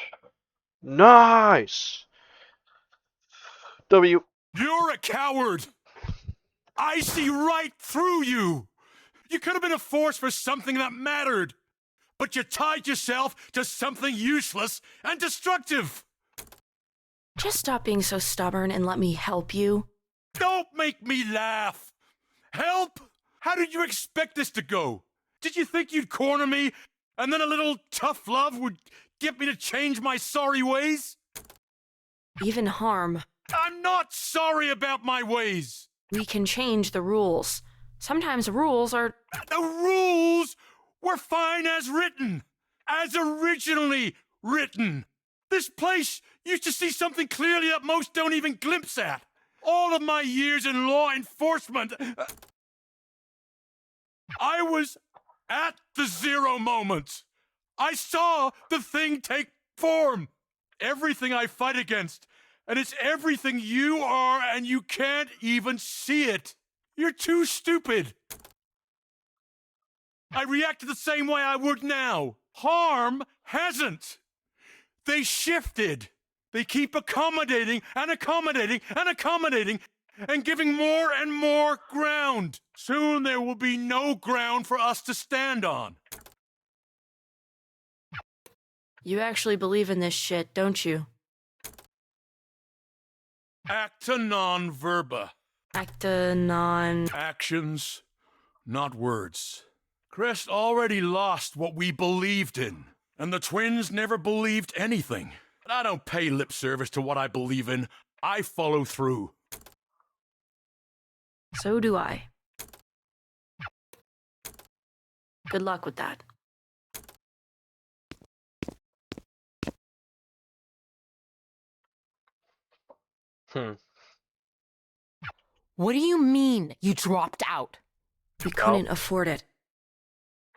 Nice. W. You're a coward! I see right through you! You could have been a force for something that mattered, but you tied yourself to something useless and destructive! Just stop being so stubborn and let me help you. Don't make me laugh! Help? How did you expect this to go? Did you think you'd corner me, and then a little tough love would get me to change my sorry ways? Even harm. I'm not sorry about my ways! We can change the rules. Sometimes rules are... The rules were fine as written, as originally written. This place used to see something clearly that most don't even glimpse at. All of my years in law enforcement, I was at the zero moment. I saw the thing take form. Everything I fight against, and it's everything you are, and you can't even see it. You're too stupid. I reacted the same way I would now. Harm hasn't. They shifted. They keep accommodating and accommodating and accommodating and giving more and more ground. Soon there will be no ground for us to stand on. You actually believe in this shit, don't you? Acta non verba. Acta non... Actions, not words. Crest already lost what we believed in, and the twins never believed anything. But I don't pay lip service to what I believe in. I follow through. So do I. Good luck with that. What do you mean you dropped out? We couldn't afford it.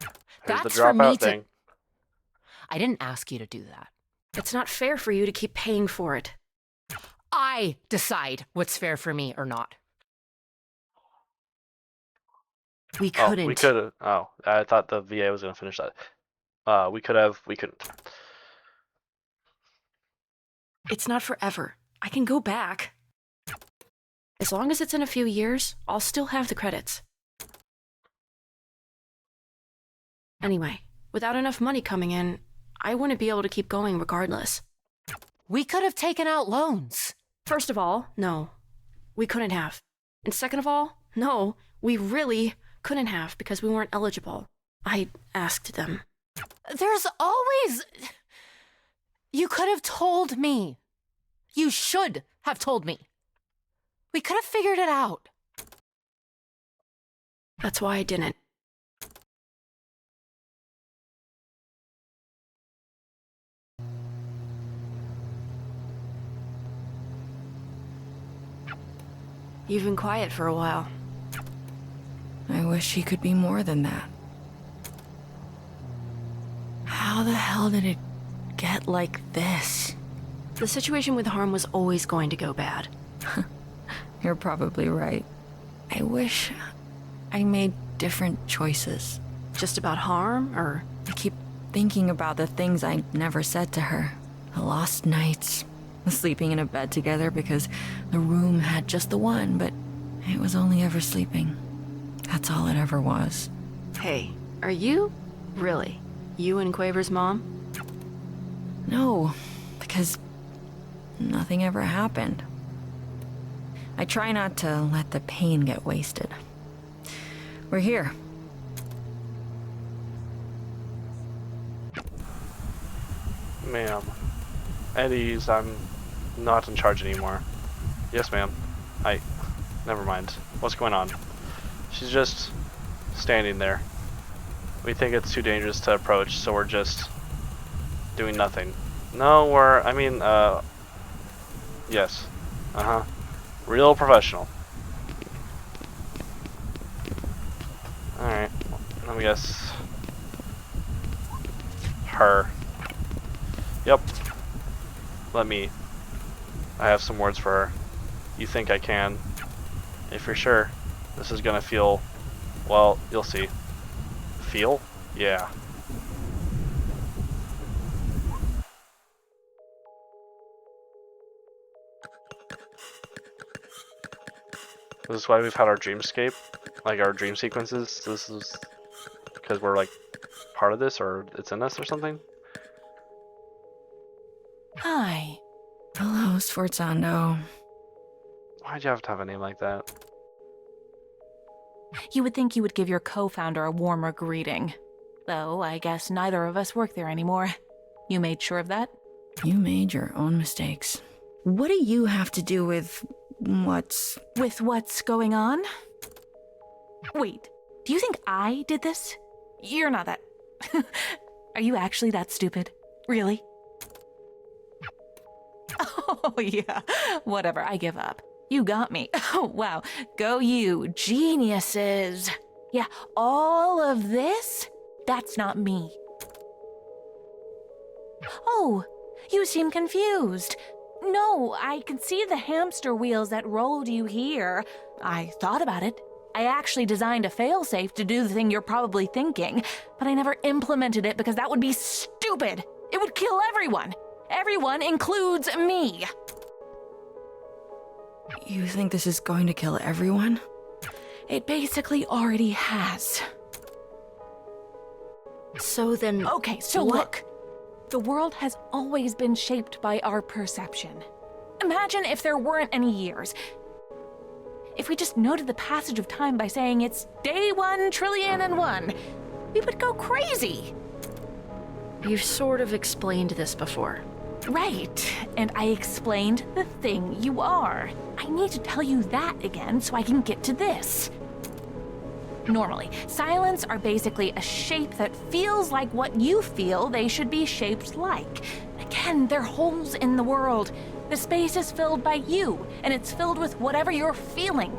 Here's That's the for me dropout to... thing. I didn't ask you to do that. It's not fair for you to keep paying for it. I decide what's fair for me or not. We couldn't. Oh, we could have. Oh, I thought the VA was going to finish that. We could have. We couldn't. It's not forever. I can go back. As long as it's in a few years, I'll still have the credits. Anyway, without enough money coming in, I wouldn't be able to keep going regardless. We could have taken out loans. First of all, no, we couldn't have. And second of all, no, we really couldn't have because we weren't eligible. I asked them. There's always... You could have told me. You should have told me. We could have figured it out. That's why I didn't. You've been quiet for a while. I wish he could be more than that. How the hell did it get like this? The situation with Harm was always going to go bad. You're probably right. I wish I made different choices. Just about Harm, or... I keep thinking about the things I never said to her. The lost nights. The sleeping in a bed together because the room had just the one, but it was only ever sleeping. That's all it ever was. Hey, are you? Really? You and Quaver's mom? No, because nothing ever happened. I try not to let the pain get wasted. We're here. Ma'am. Eddie's, I'm not in charge anymore. Yes, ma'am. Never mind. What's going on? She's just standing there. We think it's too dangerous to approach, so we're just doing nothing. No, yes. Uh-huh. Real professional. Alright. Let me guess. Her. Yep. I have some words for her. You think I can. If you're sure, this is gonna feel, well, you'll see. Feel? Yeah. This is why we've had our dreamscape, like our dream sequences. This is because we're like part of this, or it's in us or something. Hi. Hello, Sforzando. Why'd you have to have a name like that? You would think you would give your co-founder a warmer greeting. Though, I guess neither of us work there anymore. You made sure of that? You made your own mistakes. What do you have to do with what's... With what's going on? Wait, do you think I did this? You're not that... Are you actually that stupid? Really? Oh, yeah. Whatever, I give up. You got me. Oh, wow. Go you. Geniuses. Yeah, all of this? That's not me. Oh, you seem confused. No, I can see the hamster wheels that rolled you here. I thought about it. I actually designed a failsafe to do the thing you're probably thinking, but I never implemented it because that would be stupid. It would kill everyone. Everyone includes me. You think this is going to kill everyone? It basically already has. So then... Okay, so look. The world has always been shaped by our perception. Imagine if there weren't any years. If we just noted the passage of time by saying it's day 1,000,000,001, we would go crazy. You've sort of explained this before. Right, and I explained the thing you are. I need to tell you that again so I can get to this. Normally, silents are basically a shape that feels like what you feel they should be shaped like. Again, they're holes in the world. The space is filled by you, and it's filled with whatever you're feeling.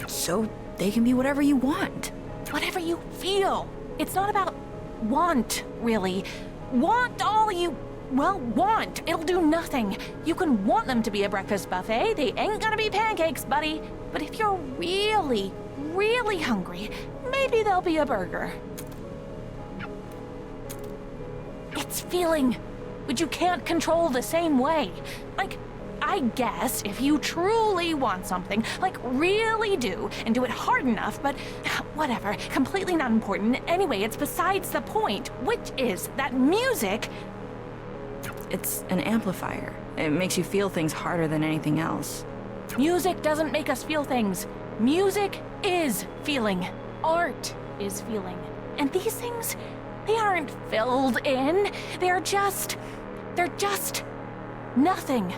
So they can be whatever you want. Whatever you feel. It's not about want, really. Want all you... Well, want. It'll do nothing. You can want them to be a breakfast buffet. They ain't gonna be pancakes, buddy. But if you're really, really hungry, maybe they'll be a burger. It's feeling, which you can't control the same way. Like, I guess if you truly want something, like really do, and do it hard enough, but whatever, completely not important. Anyway, it's besides the point, which is that music. It's an amplifier. It makes you feel things harder than anything else. Music doesn't make us feel things. Music is feeling. Art is feeling. And these things, they aren't filled in. They're just nothing.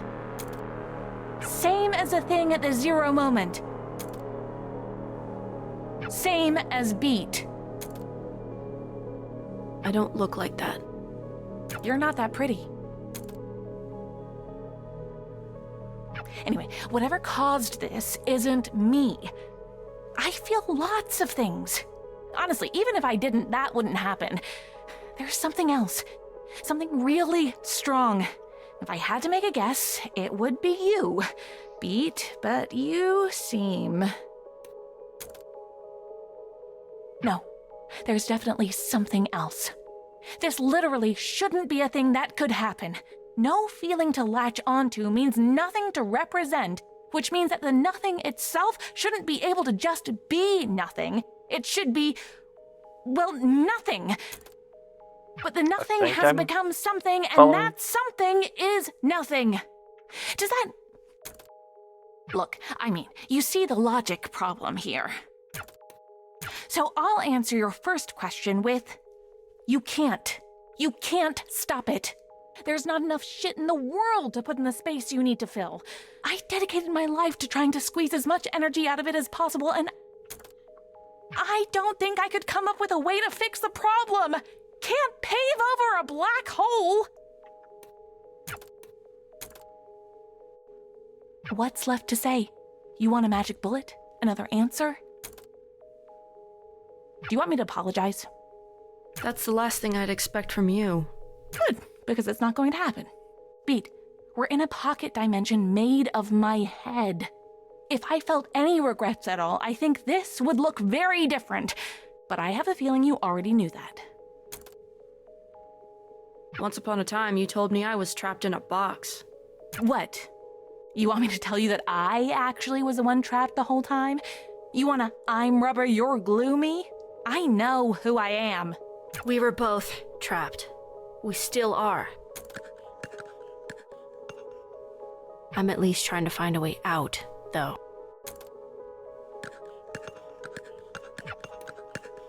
Same as a thing at the zero moment. Same as beat. I don't look like that. You're not that pretty. Anyway, whatever caused this isn't me. I feel lots of things. Honestly, even if I didn't, that wouldn't happen. There's something else. Something really strong. If I had to make a guess, it would be you. Beat, but you seem... No, there's definitely something else. This literally shouldn't be a thing that could happen. No feeling to latch onto means nothing to represent, which means that the nothing itself shouldn't be able to just be nothing. It should be, well, nothing. But the nothing has become something, and that something is nothing. Does that... Look, I mean, you see the logic problem here. So I'll answer your first question with, you can't. You can't stop it. There's not enough shit in the world to put in the space you need to fill. I dedicated my life to trying to squeeze as much energy out of it as possible, and I don't think I could come up with a way to fix the problem. Can't pave over a black hole. What's left to say? You want a magic bullet? Another answer? Do you want me to apologize? That's the last thing I'd expect from you. Good, because it's not going to happen. Beat, we're in a pocket dimension made of my head. If I felt any regrets at all, I think this would look very different. But I have a feeling you already knew that. Once upon a time, you told me I was trapped in a box. What? You want me to tell you that I actually was the one trapped the whole time? You wanna I'm rubber, you're glue me? I know who I am. We were both trapped. We still are. I'm at least trying to find a way out, though.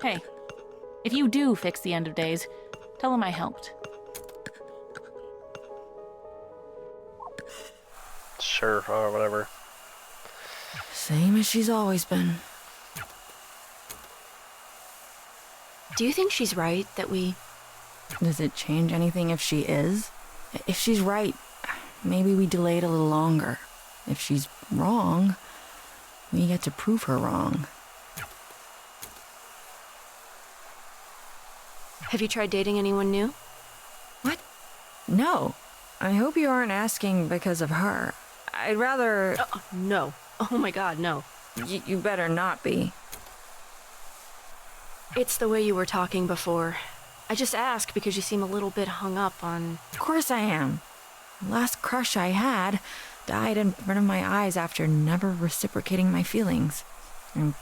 Hey, if you do fix the end of days, tell him I helped. Sure, or whatever. Same as she's always been. Do you think she's right that we... Does it change anything if she is? If she's right, maybe we delay it a little longer. If she's wrong, we get to prove her wrong. Have you tried dating anyone new? What? No. I hope you aren't asking because of her. I'd rather... No. Oh my god, no. You better not be. It's the way you were talking before. I just ask because you seem a little bit hung up on... Of course I am. The last crush I had died in front of my eyes after never reciprocating my feelings. I'm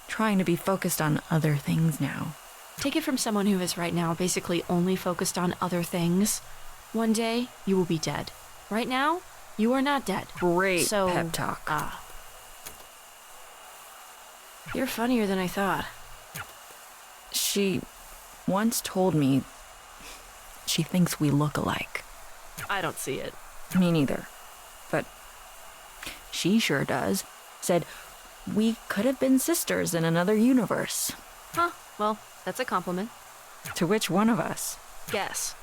trying to be focused on other things now. Take it from someone who is right now basically only focused on other things. One day, you will be dead. Right now, you are not dead. Great so, pep talk. You're funnier than I thought. She once told me she thinks we look alike. I don't see it. Me neither. But she sure does. Said we could have been sisters in another universe. Huh, well, that's a compliment. To which one of us? Guess.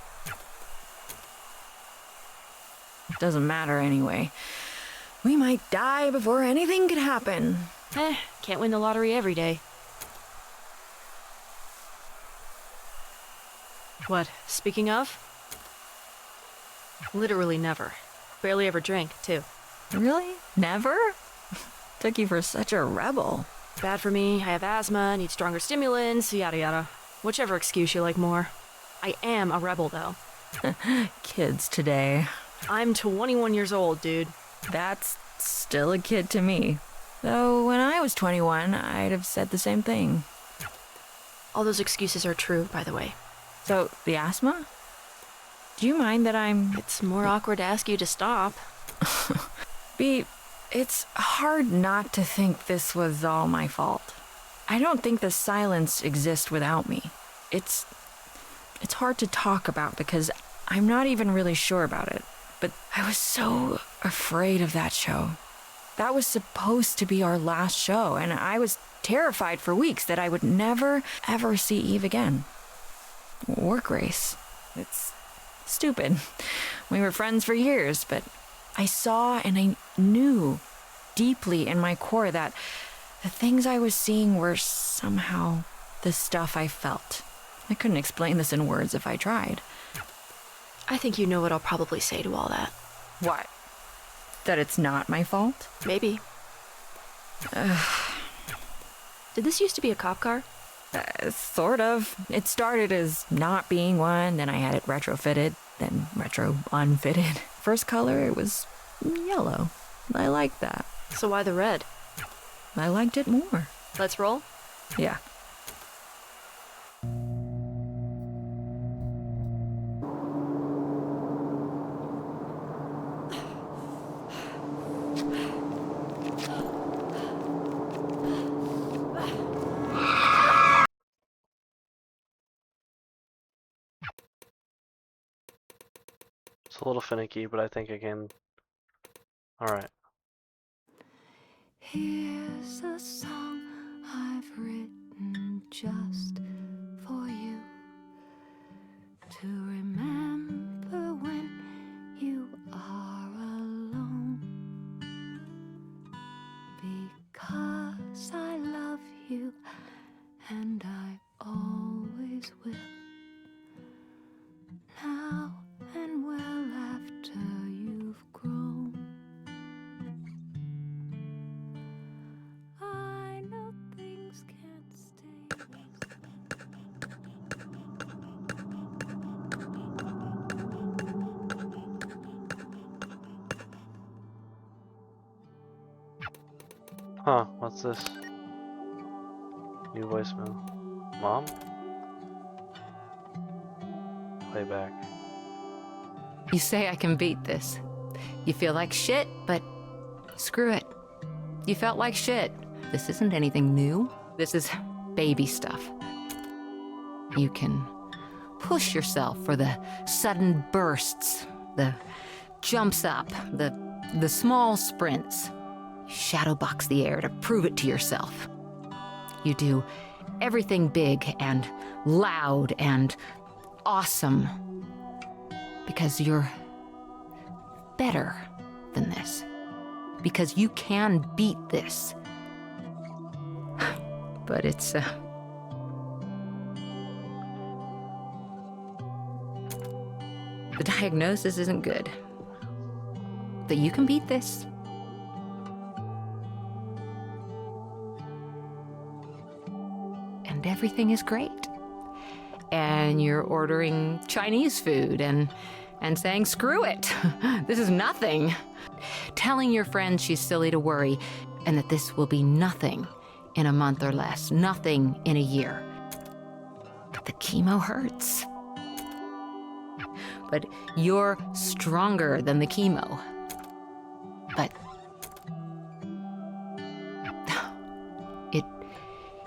It doesn't matter anyway. We might die before anything could happen. Can't win the lottery every day. What, speaking of? Literally never. Barely ever drank, too. Really? Never? Took you for such a rebel. Bad for me, I have asthma, need stronger stimulants, yada yada. Whichever excuse you like more. I am a rebel, though. Kids today. I'm 21 years old, dude. That's still a kid to me. Though when I was 21, I'd have said the same thing. All those excuses are true, by the way. So, the asthma? Do you mind that I'm... It's more awkward to ask you to stop. B, it's hard not to think this was all my fault. I don't think the silence exists without me. It's hard to talk about because I'm not even really sure about it. But I was so afraid of that show. That was supposed to be our last show, and I was terrified for weeks that I would never, ever see Eve again. Or Grace. It's stupid. We were friends for years, but I saw and I knew deeply in my core that the things I was seeing were somehow the stuff I felt. I couldn't explain this in words if I tried. I think you know what I'll probably say to all that. What? That it's not my fault? Maybe. Did this used to be a cop car? Sort of. It started as not being one, then I had it retrofitted, then retro unfitted. First color, it was yellow. I liked that. So why the red? I liked it more. Let's roll? Yeah. It's a little finicky, but I think I can. Alright. Here's a song I've written just for you to remember when you are alone, because I love you and I always will, now and well after you've grown. I know things can't stay. Huh, what's this? New voicemail. Mom? Playback. You say I can beat this. You feel like shit, but screw it. You felt like shit. This isn't anything new. This is baby stuff. You can push yourself for the sudden bursts, the jumps up, the small sprints. You shadowbox the air to prove it to yourself. You do everything big and loud and awesome because you're better than this. Because you can beat this. But it's, the diagnosis isn't good. But you can beat this. And everything is great. And you're ordering Chinese food and saying, screw it, this is nothing. Telling your friend she's silly to worry and that this will be nothing in a month or less, nothing in a year. But the chemo hurts. But you're stronger than the chemo. But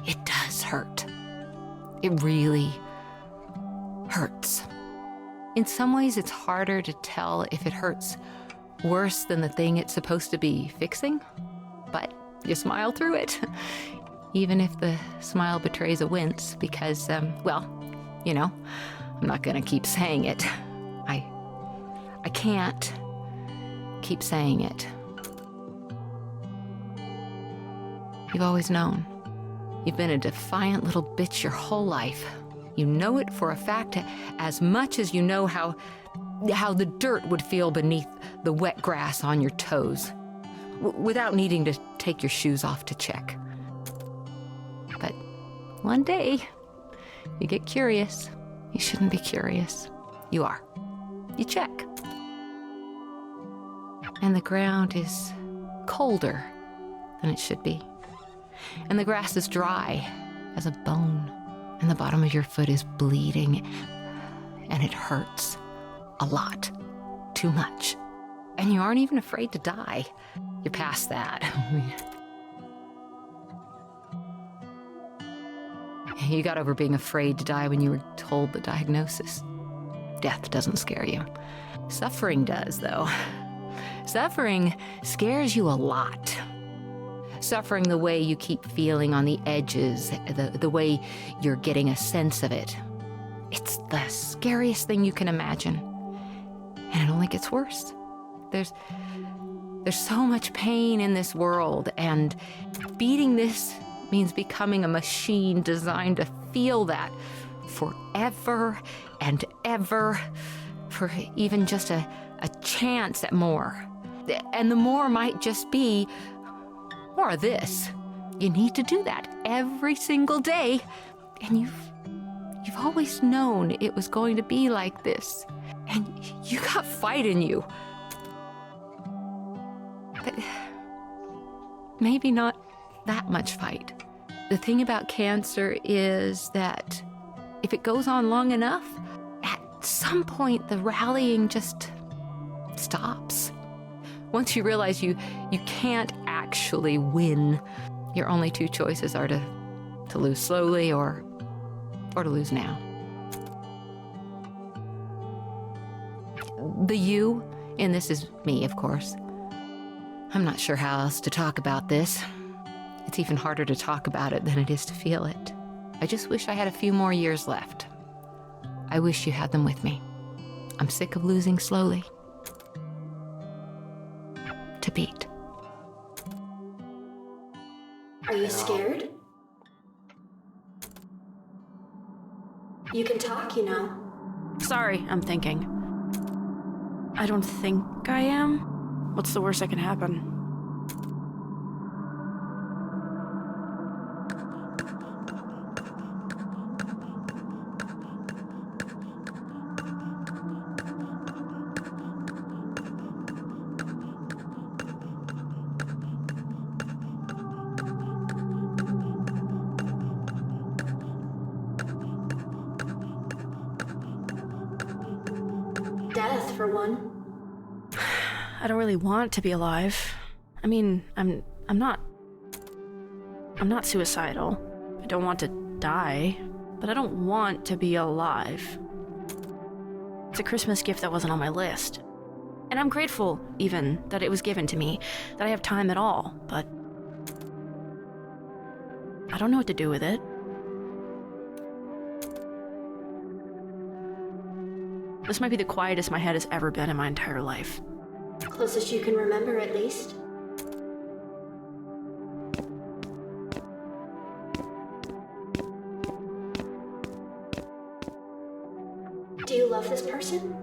it does hurt. It really hurts. In some ways, it's harder to tell if it hurts worse than the thing it's supposed to be fixing, but you smile through it, even if the smile betrays a wince, because, well, you know, I'm not gonna keep saying it. I can't keep saying it. You've always known. You've been a defiant little bitch your whole life. You know it for a fact as much as you know how the dirt would feel beneath the wet grass on your toes, without needing to take your shoes off to check. But one day, you get curious. You shouldn't be curious. You are. You check. And the ground is colder than it should be. And the grass is dry as a bone. And the bottom of your foot is bleeding. And it hurts a lot. Too much. And you aren't even afraid to die. You're past that. You got over being afraid to die when you were told the diagnosis. Death doesn't scare you. Suffering does, though. Suffering scares you a lot. Suffering the way you keep feeling on the edges, the way you're getting a sense of it. It's the scariest thing you can imagine. And it only gets worse. There's so much pain in this world, and beating this means becoming a machine designed to feel that forever and ever, for even just a chance at more. And the more might just be more of this. You need to do that every single day, and you've always known it was going to be like this, and you got fight in you. But maybe not that much fight. The thing about cancer is that if it goes on long enough, at some point the rallying just stops. Once you realize you can't actually win, your only two choices are to lose slowly or to lose now. The you in this is me, of course. I'm not sure how else to talk about this. It's even harder to talk about it than it is to feel it. I just wish I had a few more years left. I wish you had them with me. I'm sick of losing slowly. To beat. Are you scared? You can talk, you know. Sorry, I'm thinking. I don't think I am. What's the worst that can happen? Death, for one. I don't really want to be alive. I mean, I'm not suicidal. I don't want to die, but I don't want to be alive. It's a Christmas gift that wasn't on my list. And I'm grateful, even, that it was given to me, that I have time at all, but I don't know what to do with it. This might be the quietest my head has ever been in my entire life. Closest you can remember, at least. Do you love this person?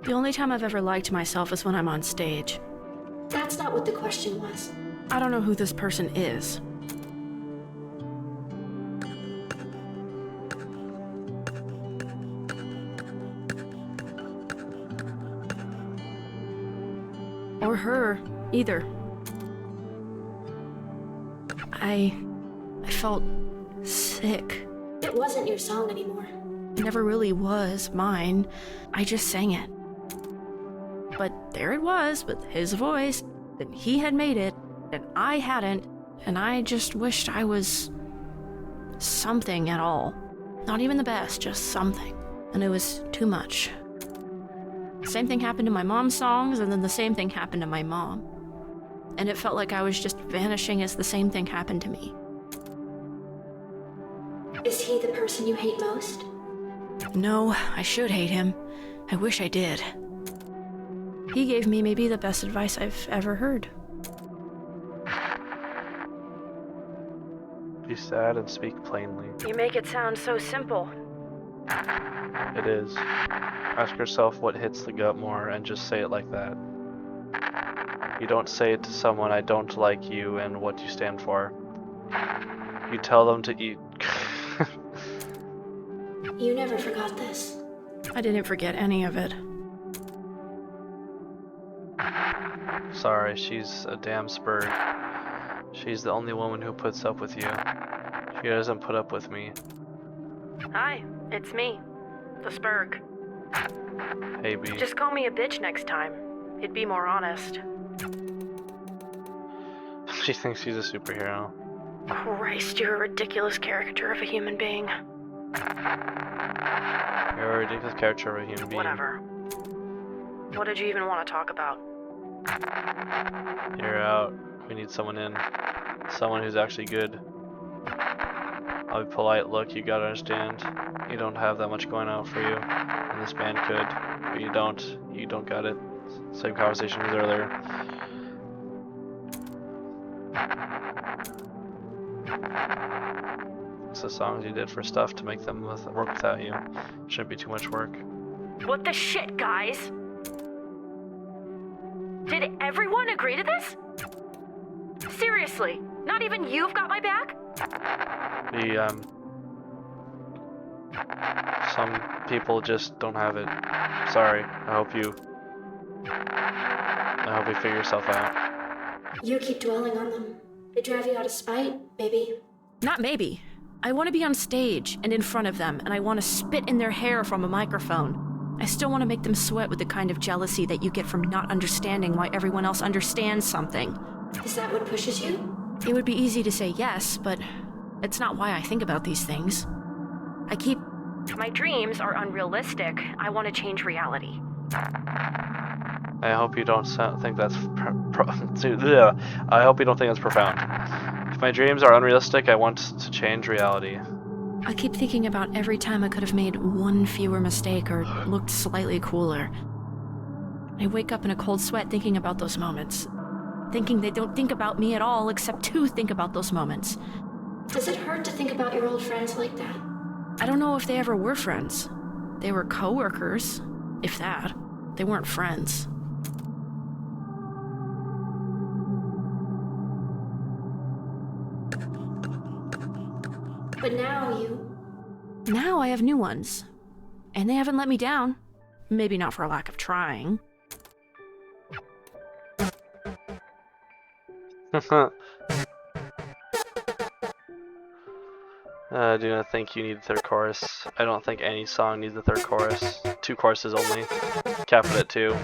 The only time I've ever liked myself is when I'm on stage. That's not what the question was. I don't know who this person is. Or her, either. I felt sick. It wasn't your song anymore. It never really was mine. I just sang it. But there it was, with his voice, and he had made it, and I hadn't, and I just wished I was something at all. Not even the best, just something. And it was too much. Same thing happened to my mom's songs, and then the same thing happened to my mom. And it felt like I was just vanishing as the same thing happened to me. Is he the person you hate most? No, I should hate him. I wish I did. He gave me maybe the best advice I've ever heard. Be sad and speak plainly. You make it sound so simple. It is. Ask yourself what hits the gut more and just say it like that. You don't say it to someone, I don't like you and what you stand for. You tell them to eat. You never forgot this. I didn't forget any of it. Sorry, she's a damn spurg. She's the only woman who puts up with you. She doesn't put up with me. Hi, it's me, the Spurg. Hey, B. Just call me a bitch next time. It'd be more honest. She thinks she's a superhero. Christ, you're a ridiculous caricature of a human being. You're a ridiculous character of a human being. Whatever. What did you even want to talk about? You're out. We need someone in. Someone who's actually good. I'll be polite. Look, you gotta understand. You don't have that much going out for you. And this band could. But you don't. You don't got it. Same conversation as earlier. It's the songs you did for stuff to make them work without you. Shouldn't be too much work. What the shit, guys? Did everyone agree to this? Seriously, not even you've got my back? Some people just don't have it. Sorry. I hope you figure yourself out. You keep dwelling on them. They drive you out of spite, maybe. Not maybe. I want to be on stage and in front of them, and I want to spit in their hair from a microphone. I still want to make them sweat with the kind of jealousy that you get from not understanding why everyone else understands something. Is that what pushes you? It would be easy to say yes, but it's not why I think about these things. My dreams are unrealistic. I want to change reality. I hope you don't think that's I hope you don't think that's profound. If my dreams are unrealistic, I want to change reality. I keep thinking about every time I could have made one fewer mistake or looked slightly cooler. I wake up in a cold sweat thinking about those moments. Thinking they don't think about me at all except to think about those moments. Does it hurt to think about your old friends like that? I don't know if they ever were friends. They were coworkers, if that. They weren't friends. But now Now I have new ones. And they haven't let me down. Maybe not for lack of trying. I do not think you need the third chorus. I don't think any song needs the third chorus. 2 choruses only. Cap it at 2.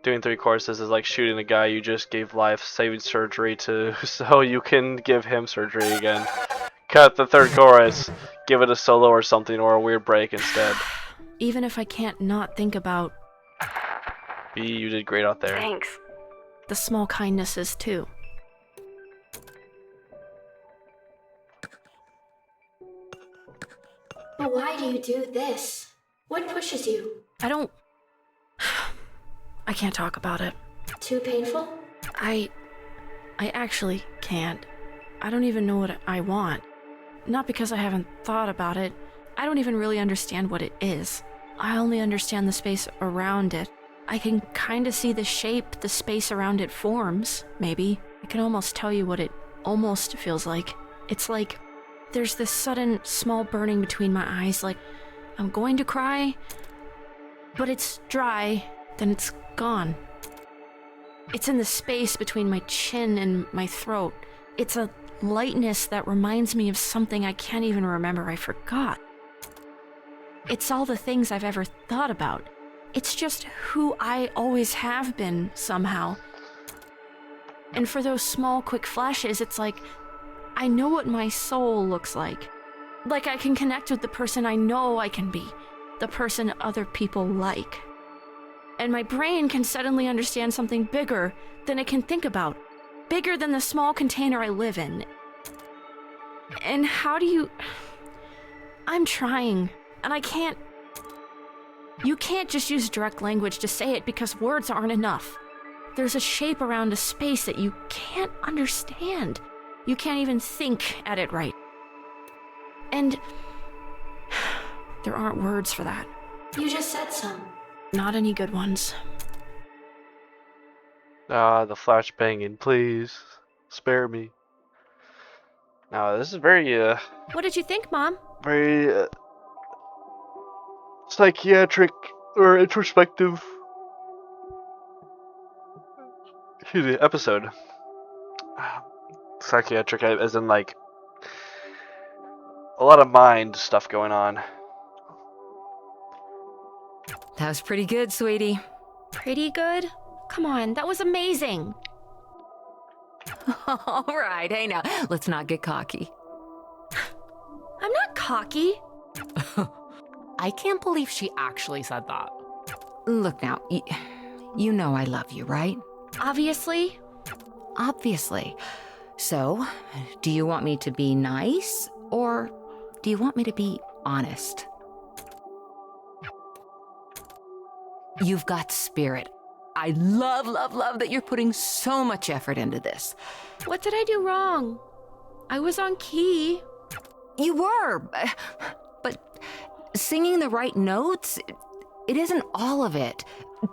Doing 3 choruses is like shooting a guy you just gave life-saving surgery to so you can give him surgery again. Cut the 3rd chorus. Give it a solo or something or a weird break instead. Even if I can't not think about... B, you did great out there. Thanks. The small kindnesses, too. But why do you do this? What pushes you? I can't talk about it. Too painful? I actually can't. I don't even know what I want. Not because I haven't thought about it. I don't even really understand what it is. I only understand the space around it. I can kind of see the shape the space around it forms, maybe. I can almost tell you what it almost feels like. It's like there's this sudden small burning between my eyes, like I'm going to cry, but it's dry, then it's gone. It's in the space between my chin and my throat. It's a lightness that reminds me of something I can't even remember. I forgot. It's all the things I've ever thought about. It's just who I always have been, somehow. And for those small, quick flashes, it's like I know what my soul looks like. Like I can connect with the person I know I can be, the person other people like. And my brain can suddenly understand something bigger than it can think about. Bigger than the small container I live in. And how do you... I'm trying, and I can't... You can't just use direct language to say it because words aren't enough. There's a shape around a space that you can't understand. You can't even think at it right. And there aren't words for that. You just said some. Not any good ones. Ah, the flash banging, please. Spare me. Now, this is very, What did you think, Mom? very, psychiatric or introspective. the episode. Psychiatric, as in like a lot of mind stuff going on. That was pretty good, sweetie. Pretty good? Come on, that was amazing. All right, hey now, let's not get cocky. I'm not cocky. I can't believe she actually said that. Look now, you know I love you, right? Obviously. Obviously. So, do you want me to be nice, or do you want me to be honest? You've got spirit. I love that you're putting so much effort into this. What did I do wrong? I was on key. You were, but singing the right notes, it isn't all of it.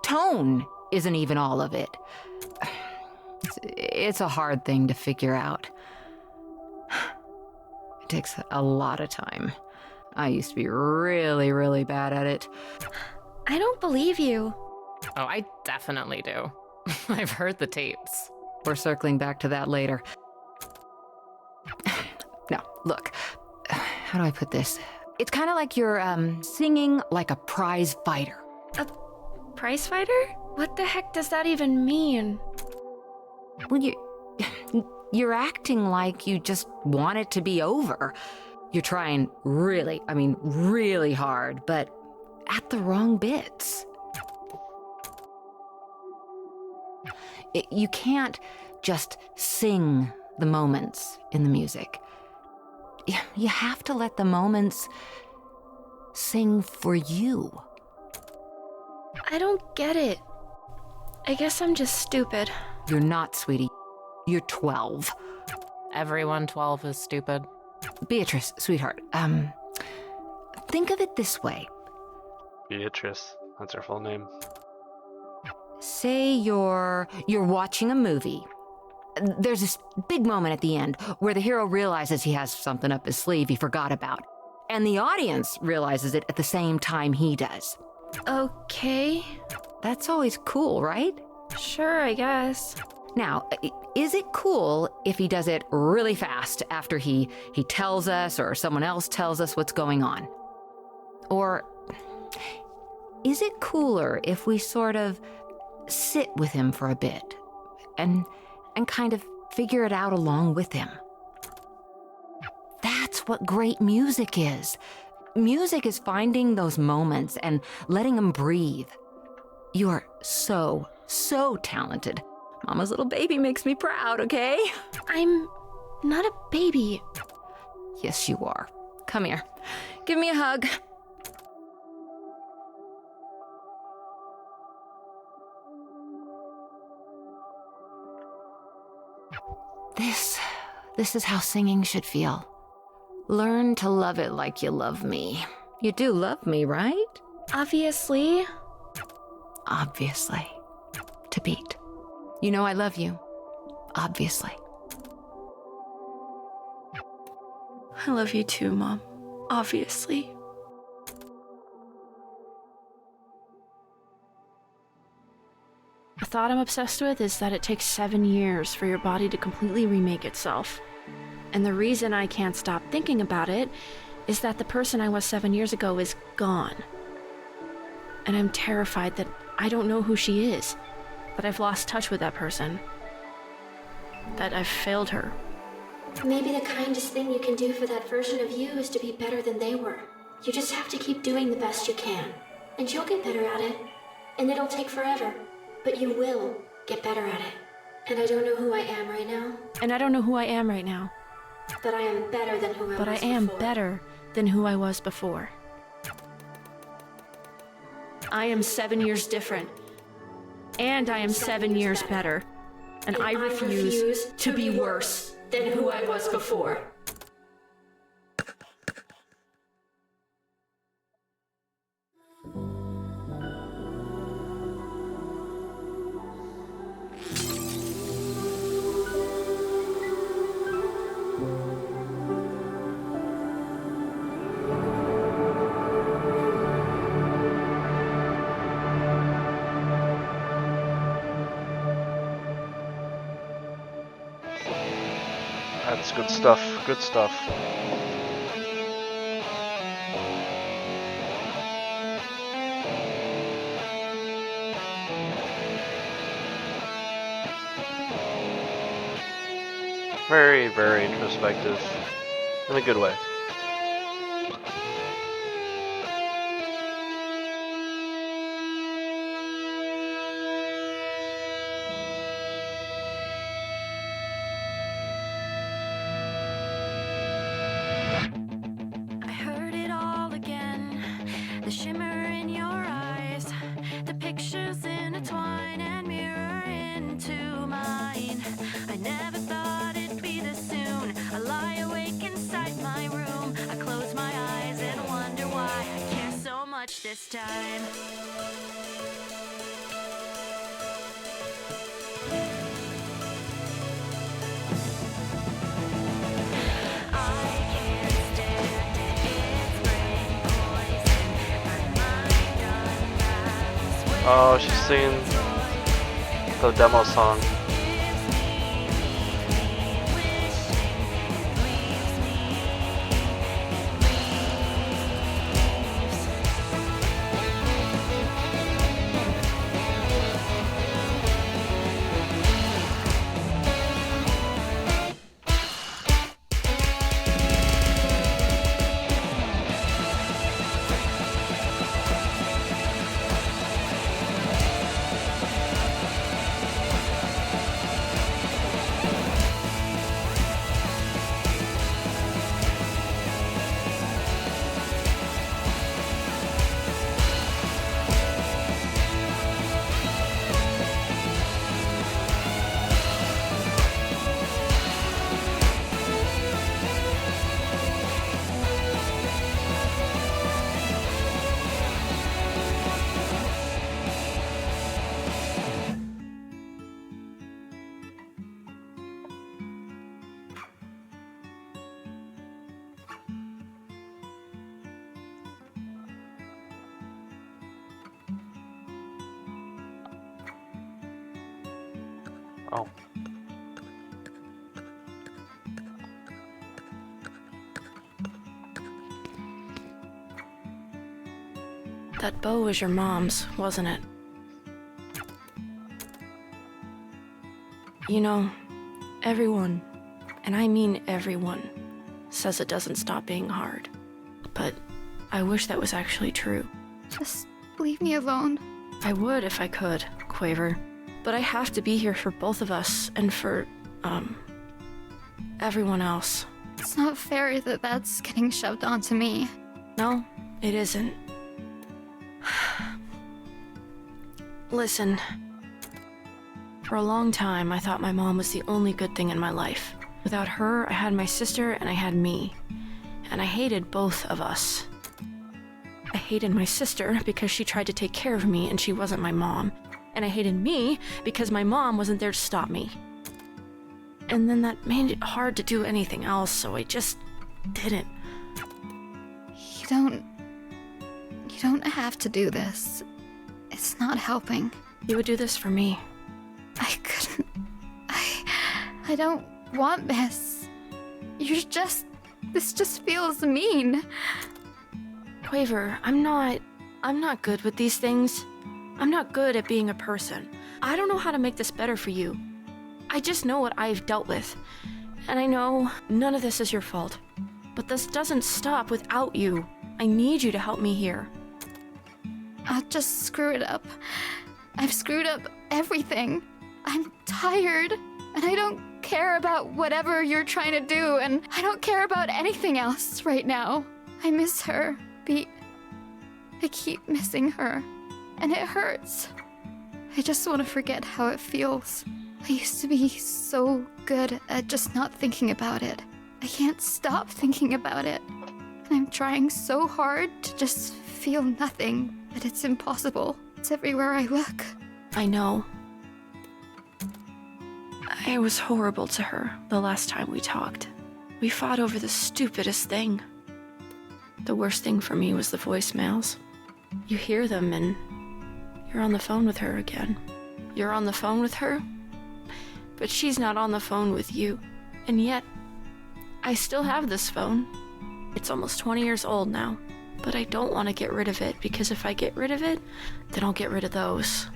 Tone isn't even all of it. It's a hard thing to figure out. It takes a lot of time. I used to be really, really bad at it. I don't believe you. Oh, I definitely do. I've heard the tapes. We're circling back to that later. Now, look, how do I put this? It's kind of like you're singing like a prize fighter. A prize fighter? What the heck does that even mean? Well, you're acting like you just want it to be over. You're trying really hard, but at the wrong bits. You can't just sing the moments in the music. You have to let the moments sing for you. I don't get it. I guess I'm just stupid. You're not, sweetie. You're 12. Everyone 12 is stupid. Beatrice, sweetheart, think of it this way. Beatrice, that's her full name. Say you're watching a movie. There's this big moment at the end where the hero realizes he has something up his sleeve he forgot about. And the audience realizes it at the same time he does. Okay. That's always cool, right? Sure, I guess. Now, is it cool if he does it really fast after he tells us or someone else tells us what's going on? Or is it cooler if we sort of sit with him for a bit and kind of figure it out along with him? That's what great music is. Music is finding those moments and letting them breathe. You are so talented. Mama's little baby makes me proud, okay? I'm not a baby. Yes, you are. Come here. Give me a hug. This is how singing should feel. Learn to love it like you love me. You do love me, right? Obviously. Obviously. To beat. You know I love you. Obviously. I love you too, Mom. Obviously. The thought I'm obsessed with is that it takes 7 years for your body to completely remake itself. And the reason I can't stop thinking about it is that the person I was 7 years ago is gone. And I'm terrified that I don't know who she is, that I've lost touch with that person, that I've failed her. Maybe the kindest thing you can do for that version of you is to be better than they were. You just have to keep doing the best you can, and you'll get better at it. And it'll take forever, but you will get better at it. And I don't know who I am right now. And I don't know who I am right now. But I am better than who I was before. But I am better than who I was before. I am 7 years different. And I am 7 years better. And I refuse to be worse than who I was before. That's good stuff. Good stuff. Very, very introspective. In a good way. I heard it all again. The shimmer in your eyes. The pictures intertwine and mirror into mine. I never thought it'd be this soon. I lie awake inside my room. I close my eyes and wonder why I care so much this time. Oh, she's singing the demo song. Oh. That bow was your mom's, wasn't it? You know, everyone, and I mean everyone, says it doesn't stop being hard. But I wish that was actually true. Just leave me alone. I would if I could, Quaver. But I have to be here for both of us and for, everyone else. It's not fair that that's getting shoved onto me. No, it isn't. Listen. For a long time, I thought my mom was the only good thing in my life. Without her, I had my sister and I had me. And I hated both of us. I hated my sister because she tried to take care of me and she wasn't my mom. And I hated me because my mom wasn't there to stop me. And then that made it hard to do anything else, so I just didn't. You don't have to do this. It's not helping. You would do this for me. I couldn't. I don't want this. This just feels mean. Quaver, I'm not good with these things. I'm not good at being a person. I don't know how to make this better for you. I just know what I've dealt with. And I know none of this is your fault. But this doesn't stop without you. I need you to help me here. I'll just screw it up. I've screwed up everything. I'm tired, and I don't care about whatever you're trying to do, and I don't care about anything else right now. I miss her, Beat. I keep missing her, and it hurts. I just want to forget how it feels. I used to be so good at just not thinking about it. I can't stop thinking about it. And I'm trying so hard to just feel nothing, but it's impossible. It's everywhere I look. I know. I was horrible to her the last time we talked. We fought over the stupidest thing. The worst thing for me was the voicemails. You hear them and you're on the phone with her again. You're on the phone with her, but she's not on the phone with you. And yet, I still have this phone. It's almost 20 years old now, but I don't want to get rid of it because if I get rid of it, then I'll get rid of those.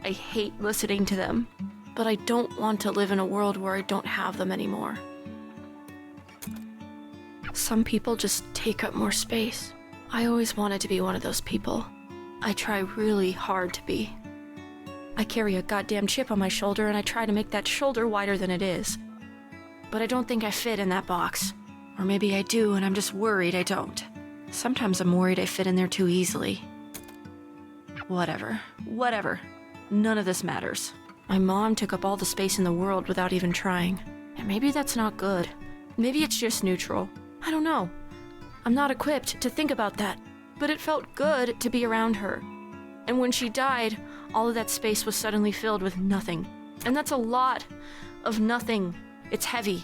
I hate listening to them, but I don't want to live in a world where I don't have them anymore. Some people just take up more space. I always wanted to be one of those people. I try really hard to be. I carry a goddamn chip on my shoulder and I try to make that shoulder wider than it is. But I don't think I fit in that box. Or maybe I do and I'm just worried I don't. Sometimes I'm worried I fit in there too easily. Whatever. None of this matters. My mom took up all the space in the world without even trying. And maybe that's not good. Maybe it's just neutral. I don't know. I'm not equipped to think about that. But it felt good to be around her. And when she died, all of that space was suddenly filled with nothing. And that's a lot of nothing. It's heavy,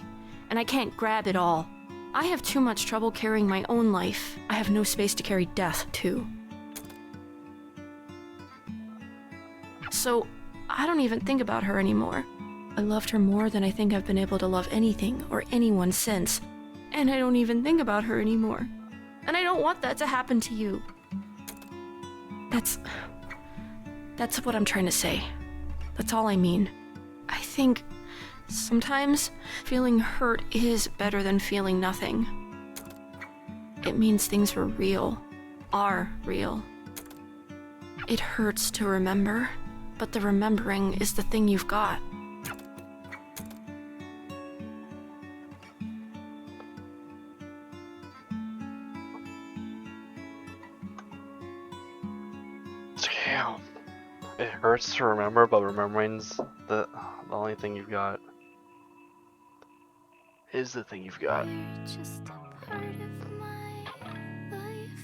and I can't grab it all. I have too much trouble carrying my own life. I have no space to carry death, too. So, I don't even think about her anymore. I loved her more than I think I've been able to love anything or anyone since. And I don't even think about her anymore. And I don't want that to happen to you. That's what I'm trying to say. That's all I mean. I think sometimes feeling hurt is better than feeling nothing. It means things were real, are real. It hurts to remember, but the remembering is the thing you've got. Damn. It hurts to remember, but remembering's the only thing you've got. Is the thing you've got. You're just a part of my life.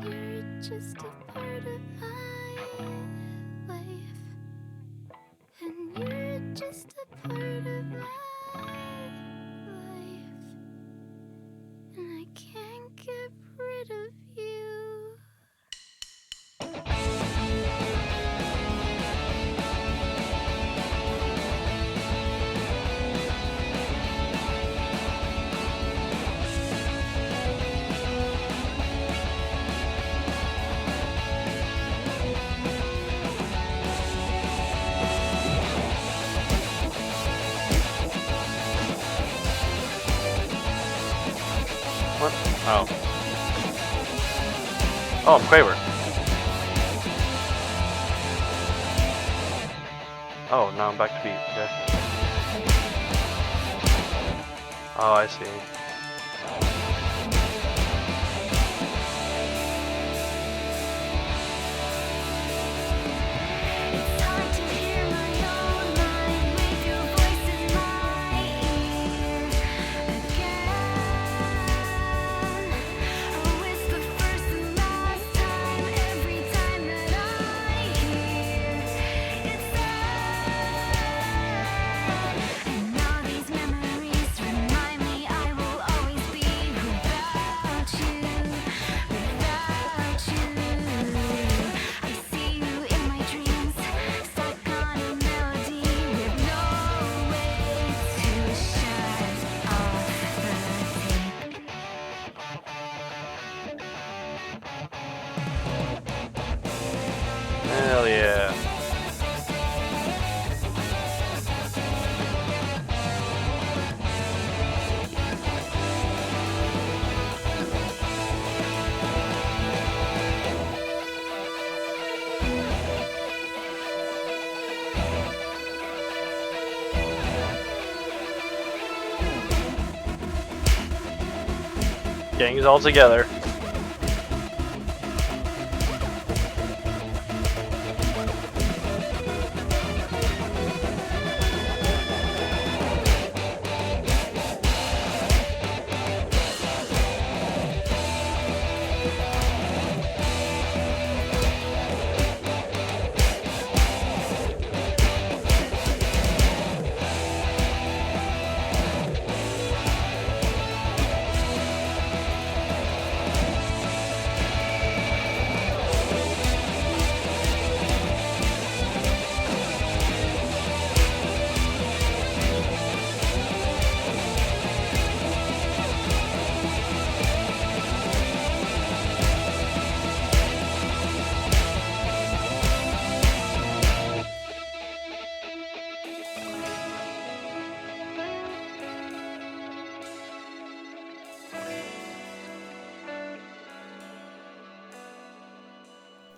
You're just a part of my life. And you're just a part of my life. And I can't get rid of you. What? Oh. Oh, I'm Quaver. Oh, now I'm back to beat. Okay. Oh, I see. Hell yeah. Gang's all together.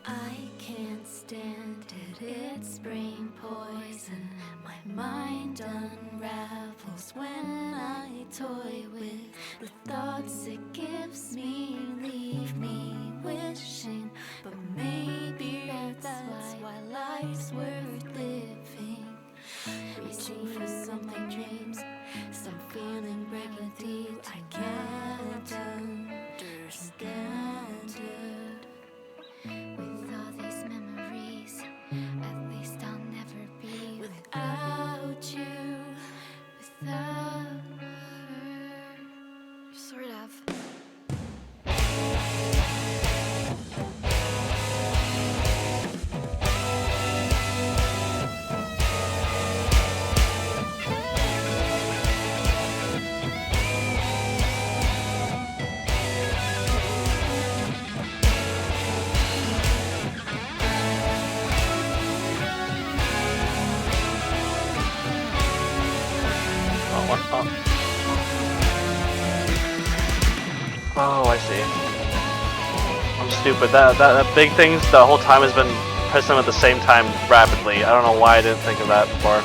I can't stand it, it's brain poison. My mind unravels when I toy with the thoughts it gives me, leave me wishing. But maybe that's why life's worth living. Reaching for something dreams, some feeling breaking deep. I can't understand it. With all these memories, at least I'll never be without you, without her. Sort of. Oh, I see. I'm stupid. That big things the whole time has been pressing them at the same time rapidly. I don't know why I didn't think of that before.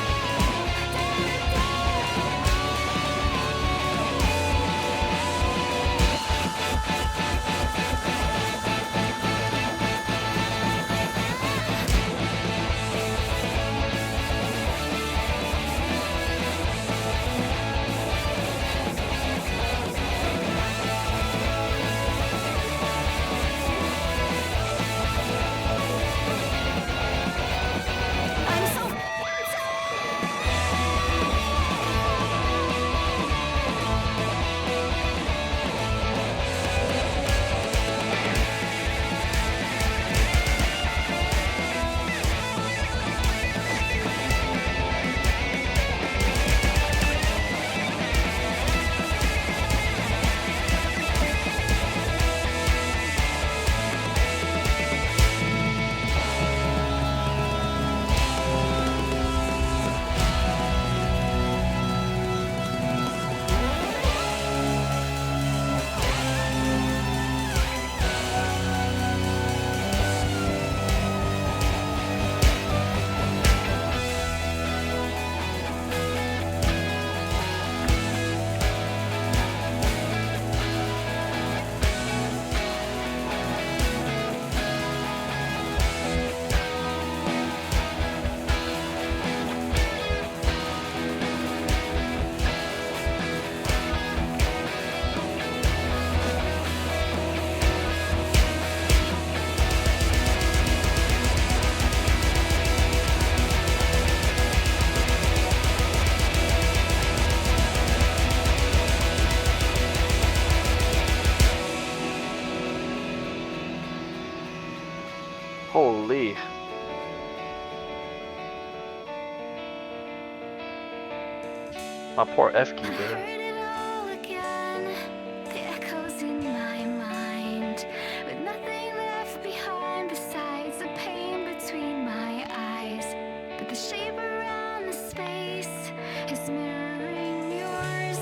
Holy. My poor F key, I dude. heard it all again, the echoes in my mind, with nothing left behind besides the pain between my eyes. But the shape around the space is mirroring yours.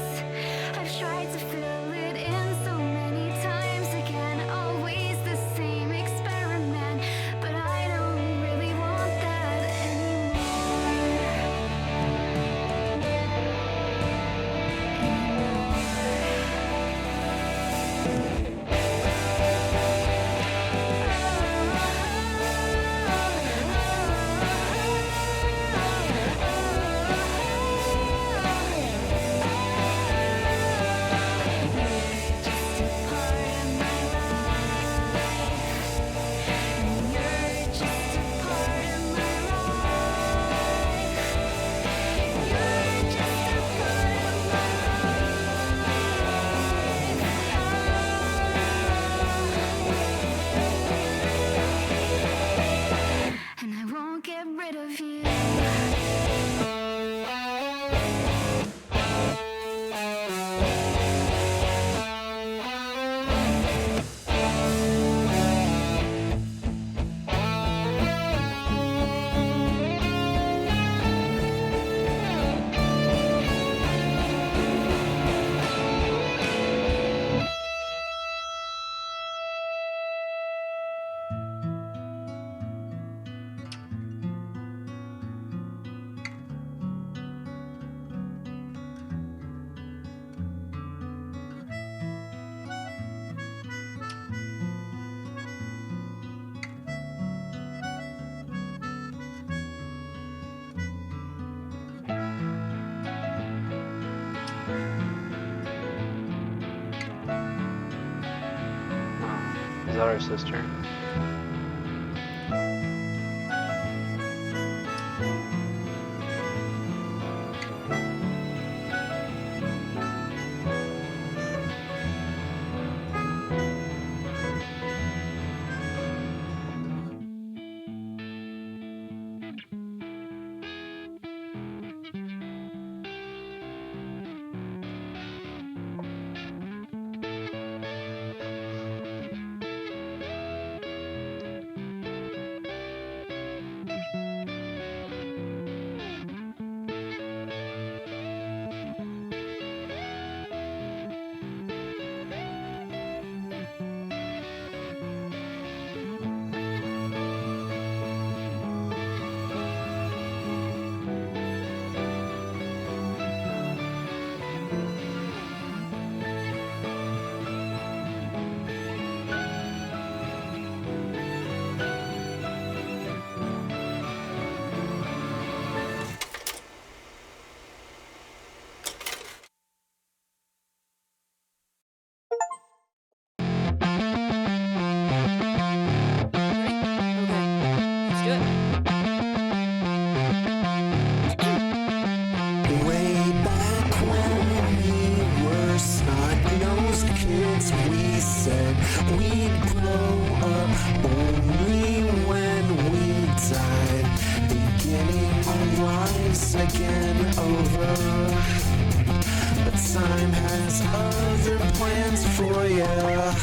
I've tried to fill it in so many times again, always the same experiment, but I don't really want that anymore. Is that our sister? Way back when we were snot-nosed kids, we said we'd grow up only when we died. Beginning our lives again over. But time has other plans for ya.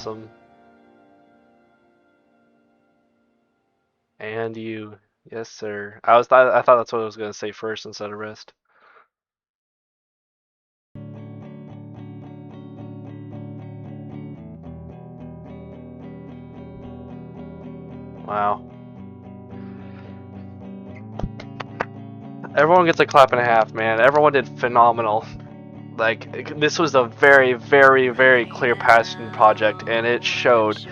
awesome. And you. Yes, sir. I thought that's what I was gonna say first instead of rest. Wow. Everyone gets a clap and a half, man. Everyone did phenomenal. Like, this was a very, very, very clear passion project, and it showed.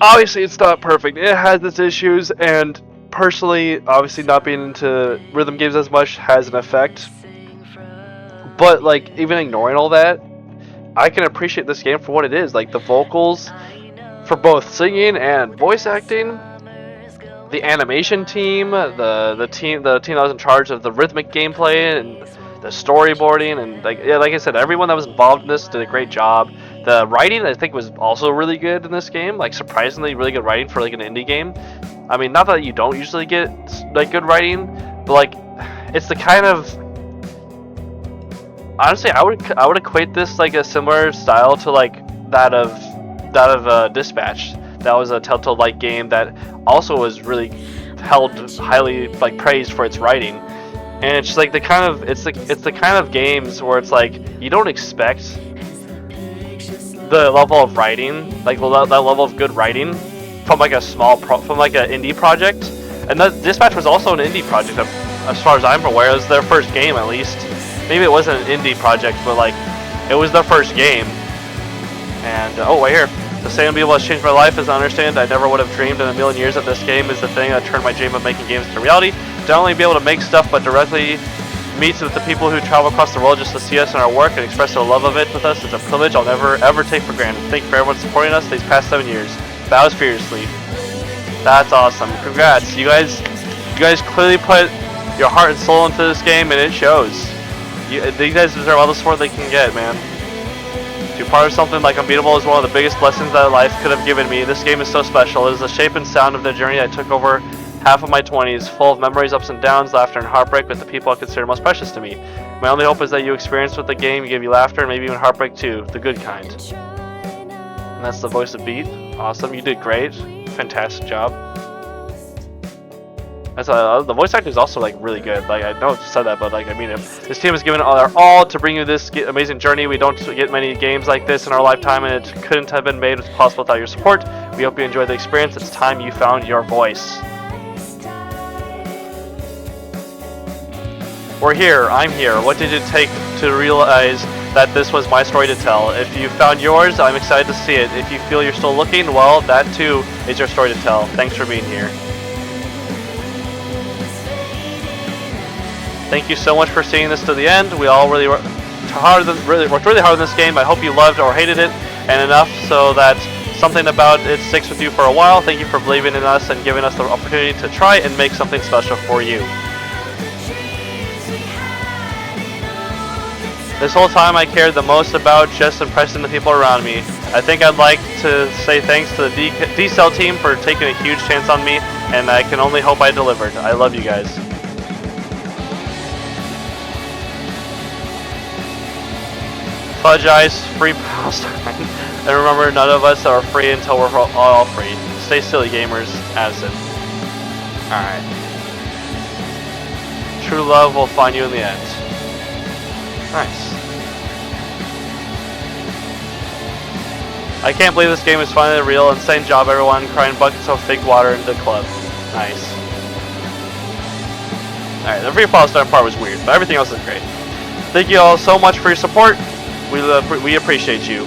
Obviously, it's not perfect. It has its issues, and personally, obviously not being into rhythm games as much has an effect. But, like, even ignoring all that, I can appreciate this game for what it is. Like, the vocals for both singing and voice acting, the animation team, the team that was in charge of the rhythmic gameplay and the storyboarding, and like I said, everyone that was involved in this did a great job. The writing I think was also really good in this game, like surprisingly really good writing for like an indie game. I mean, not that you don't usually get like good writing, but like it's the kind of honestly I would equate this like a similar style to like that of Dispatch. That was a Telltale-like game that also was really held highly like praised for its writing. And it's just like the kind of games where it's like you don't expect the level of writing, like that level of good writing from like from like an indie project. And that Dispatch was also an indie project, as far as I'm aware. It was their first game, at least. Maybe it wasn't an indie project, but like it was their first game. And oh, right here. To say Unbeatable has changed my life as I understand. I never would have dreamed in a million years that this game is the thing that turned my dream of making games into reality. To not only be able to make stuff, but directly meet with the people who travel across the world just to see us and our work and express their love of it with us is a privilege I'll never ever take for granted. Thank you for everyone supporting us these past 7 years. Bows fiercely. That's awesome. Congrats. You guys clearly put your heart and soul into this game, and it shows. These guys deserve all the support they can get, man. To be part of something like Unbeatable is one of the biggest blessings that life could have given me. This game is so special. It is the shape and sound of the journey I took over half of my 20s, full of memories, ups and downs, laughter and heartbreak with the people I consider most precious to me. My only hope is that you experience with the game give you laughter and maybe even heartbreak too, the good kind. And that's the voice of Beat. Awesome, you did great. Fantastic job. The voice acting is also like really good. Like I know I said that, but like I mean, this team has given their all to bring you this amazing journey. We don't get many games like this in our lifetime, and it couldn't have been made possible without your support. We hope you enjoyed the experience. It's time you found your voice. We're here. I'm here. What did it take to realize that this was my story to tell? If you found yours, I'm excited to see it. If you feel you're still looking, well, that too is your story to tell. Thanks for being here. Thank you so much for seeing this to the end. We all really worked really hard on this game. I hope you loved or hated it, and enough so that something about it sticks with you for a while. Thank you for believing in us and giving us the opportunity to try and make something special for you. This whole time I cared the most about just impressing the people around me. I think I'd like to say thanks to the D-Cell team for taking a huge chance on me, and I can only hope I delivered. I love you guys. Fudge Ice, free Palestine. And remember, none of us are free until we're all free. Stay silly, gamers. Addison. Alright. True love will find you in the end. Nice. I can't believe this game is finally real. Insane job, everyone. Crying buckets of fake water into the club. Nice. Alright, the free Palestine part was weird, but everything else is great. Thank you all so much for your support. We appreciate you.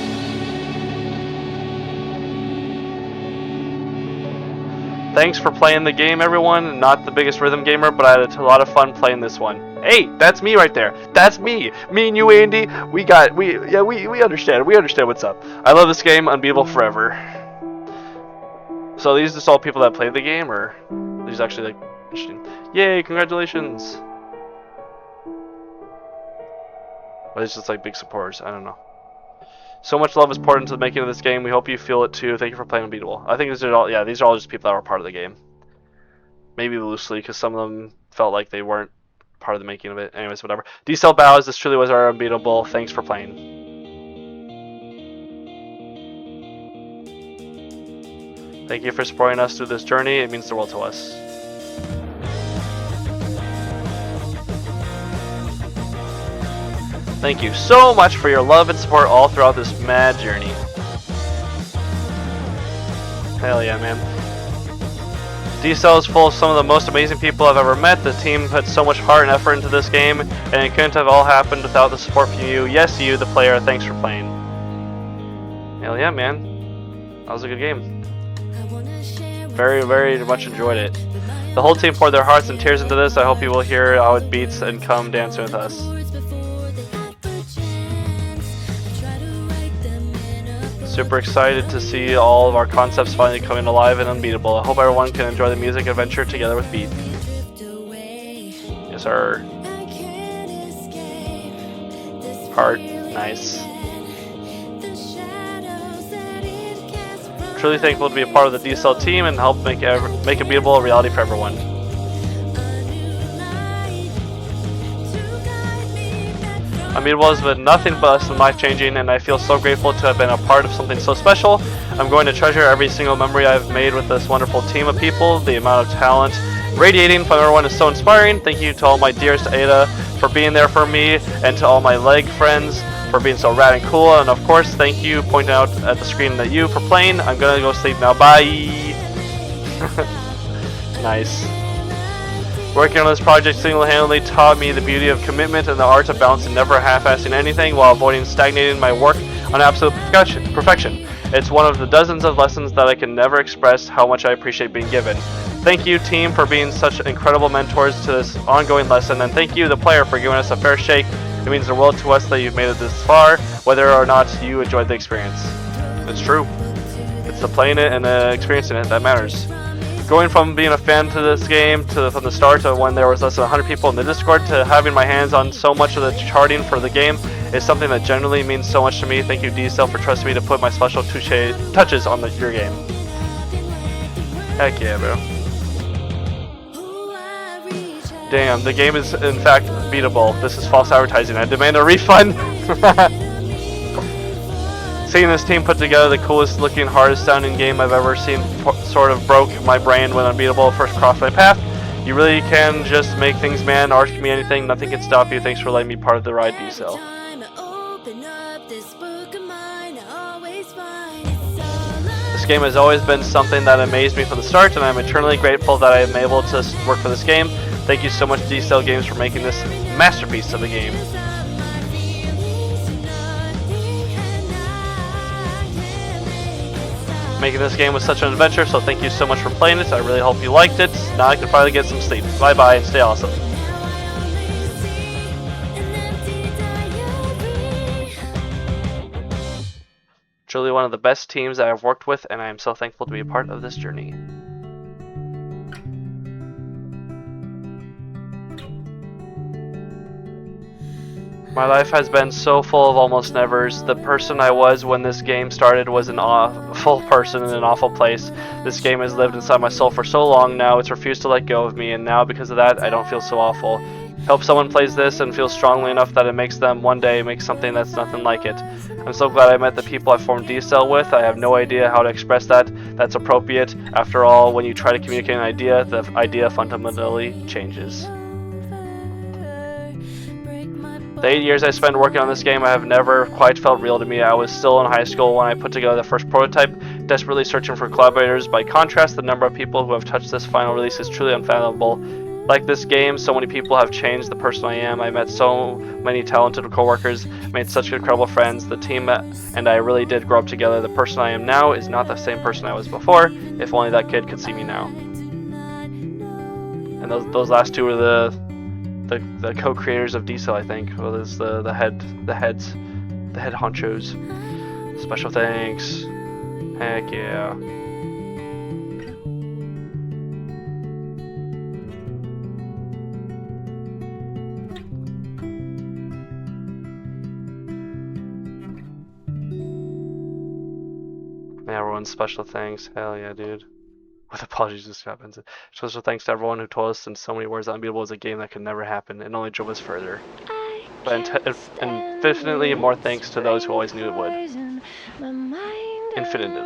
Thanks for playing the game, everyone. Not the biggest rhythm gamer, but I had a lot of fun playing this one. Hey, that's me right there. That's me. Me and you, Andy. We understand. We understand what's up. I love this game. Unbeatable forever. So these are just all people that played the game, or these actually like interesting? Yay! Congratulations. But it's just like big supporters. I don't know. So much love is poured into the making of this game. We hope you feel it too. Thank you for playing Unbeatable. I think these are all just people that were part of the game. Maybe loosely, because some of them felt like they weren't part of the making of it. Anyways, whatever. D-Cell bows. This truly was our Unbeatable. Thanks for playing. Thank you for supporting us through this journey. It means the world to us. Thank you so much for your love and support all throughout this mad journey. Hell yeah, man. D-Cell is full of some of the most amazing people I've ever met. The team put so much heart and effort into this game, and it couldn't have all happened without the support from you. Yes, you, the player. Thanks for playing. Hell yeah, man. That was a good game. Very, very much enjoyed it. The whole team poured their hearts and tears into this. I hope you will hear how it beats and come dancing with us. Super excited to see all of our concepts finally coming alive and Unbeatable. I hope everyone can enjoy the music adventure together with Beat. Yes, sir. Heart, nice. Truly thankful to be a part of the D-Cell team and help make Unbeatable a reality for everyone. Unbeatable has been nothing but life-changing, and I feel so grateful to have been a part of something so special. I'm going to treasure every single memory I've made with this wonderful team of people. The amount of talent radiating from everyone is so inspiring. Thank you to all my dearest Ada for being there for me, and to all my leg friends for being so rad and cool. And of course, thank you pointing out at the screen that you for playing. I'm gonna go sleep now. Bye. Nice. Working on this project single-handedly taught me the beauty of commitment and the art of balancing, never half-assing anything while avoiding stagnating my work on absolute perfection. It's one of the dozens of lessons that I can never express how much I appreciate being given. Thank you, team, for being such incredible mentors to this ongoing lesson, and thank you, the player, for giving us a fair shake. It means the world to us that you've made it this far, whether or not you enjoyed the experience. It's true. It's the playing it and experiencing it that matters. Going from being a fan to this game from the start to when there was less than 100 people in the Discord to having my hands on so much of the charting for the game is something that genuinely means so much to me. Thank you, D-Cell, for trusting me to put my special touches on your game. Heck yeah, bro. Damn, the game is in fact beatable. This is false advertising. I demand a refund. Seeing this team put together the coolest looking, hardest sounding game I've ever seen sort of broke my brain when Unbeatable first crossed my path. You really can just make things, man. Art can be anything. Nothing can stop you. Thanks for letting me part of the ride, D-Cell. This game has always been something that amazed me from the start, and I'm eternally grateful that I am able to work for this game. Thank you so much, D-Cell Games, for making this masterpiece of a game. Making this game was such an adventure, so thank you so much for playing it. I really hope you liked it. Now I can finally get some sleep. Bye bye and stay awesome. Truly one of the best teams I have worked with, and I am so thankful to be a part of this journey. My life has been so full of almost nevers. The person I was when this game started was an awful person in an awful place. This game has lived inside my soul for so long now, it's refused to let go of me, and now because of that, I don't feel so awful. Hope someone plays this and feels strongly enough that it makes them one day make something that's nothing like it. I'm so glad I met the people I formed D-Cell with. I have no idea how to express that's appropriate. After all, when you try to communicate an idea, the idea fundamentally changes. The 8 years I spent working on this game have never quite felt real to me. I was still in high school when I put together the first prototype, desperately searching for collaborators. By contrast, the number of people who have touched this final release is truly unfathomable. Like this game, so many people have changed the person I am. I met so many talented coworkers, made such incredible friends. The team and I really did grow up together. The person I am now is not the same person I was before. If only that kid could see me now. And those last two were the co-creators of D-Cell, I think. Well, there's the head honchos. Special thanks. Heck yeah. Everyone's special thanks. Hell yeah, dude. With apologies, this happens. Special thanks to everyone who told us in so many words that Unbeatable was a game that could never happen. It only drove us further. But infinitely more thanks to those who always knew it would. Infinitely.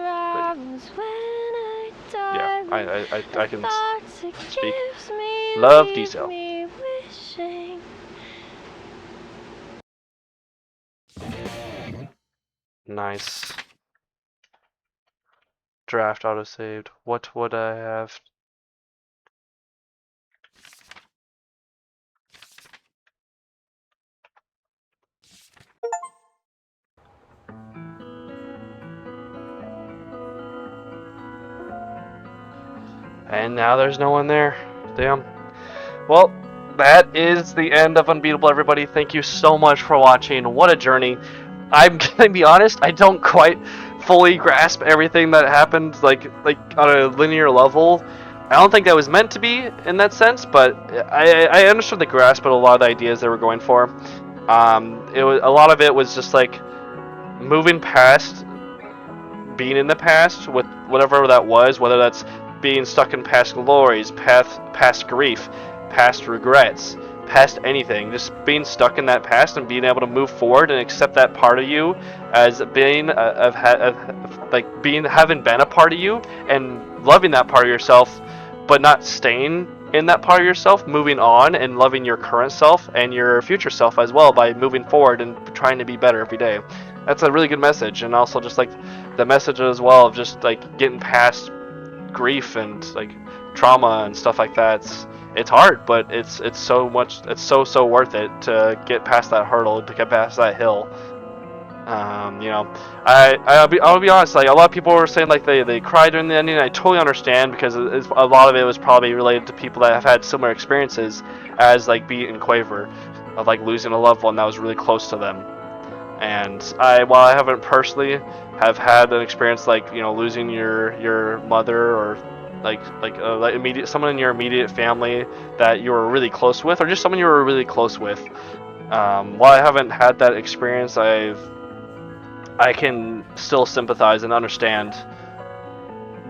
yeah, I can speak. Love Diesel. Nice. Draft autosaved. What would I have? And now there's no one there. Damn. Well, that is the end of Unbeatable, everybody. Thank you so much for watching. What a journey. I'm gonna be honest, I don't quite fully grasp everything that happened, like on a linear level. I don't think that was meant to be in that sense, but I understood the grasp of a lot of the ideas they were going for. It was a lot of it was just like moving past being in the past with whatever that was, whether that's being stuck in past glories, past grief, past regrets, past anything, just being stuck in that past and being able to move forward and accept that part of you as being like being having been a part of you and loving that part of yourself, but not staying in that part of yourself, moving on and loving your current self and your future self as well by moving forward and trying to be better every day. That's a really good message, and also just like the message as well of just like getting past grief and like trauma and stuff like that. It's hard, but it's so worth it to get past that hurdle, to get past that hill. You know, I'll be honest. Like a lot of people were saying, like they cried during the ending. And I totally understand because a lot of it was probably related to people that have had similar experiences as like Beat and Quaver, of like losing a loved one that was really close to them. And while I haven't personally have had an experience like losing your mother or like immediate someone in your immediate family that you were really close with, or just someone you were really close with. While I haven't had that experience, I can still sympathize and understand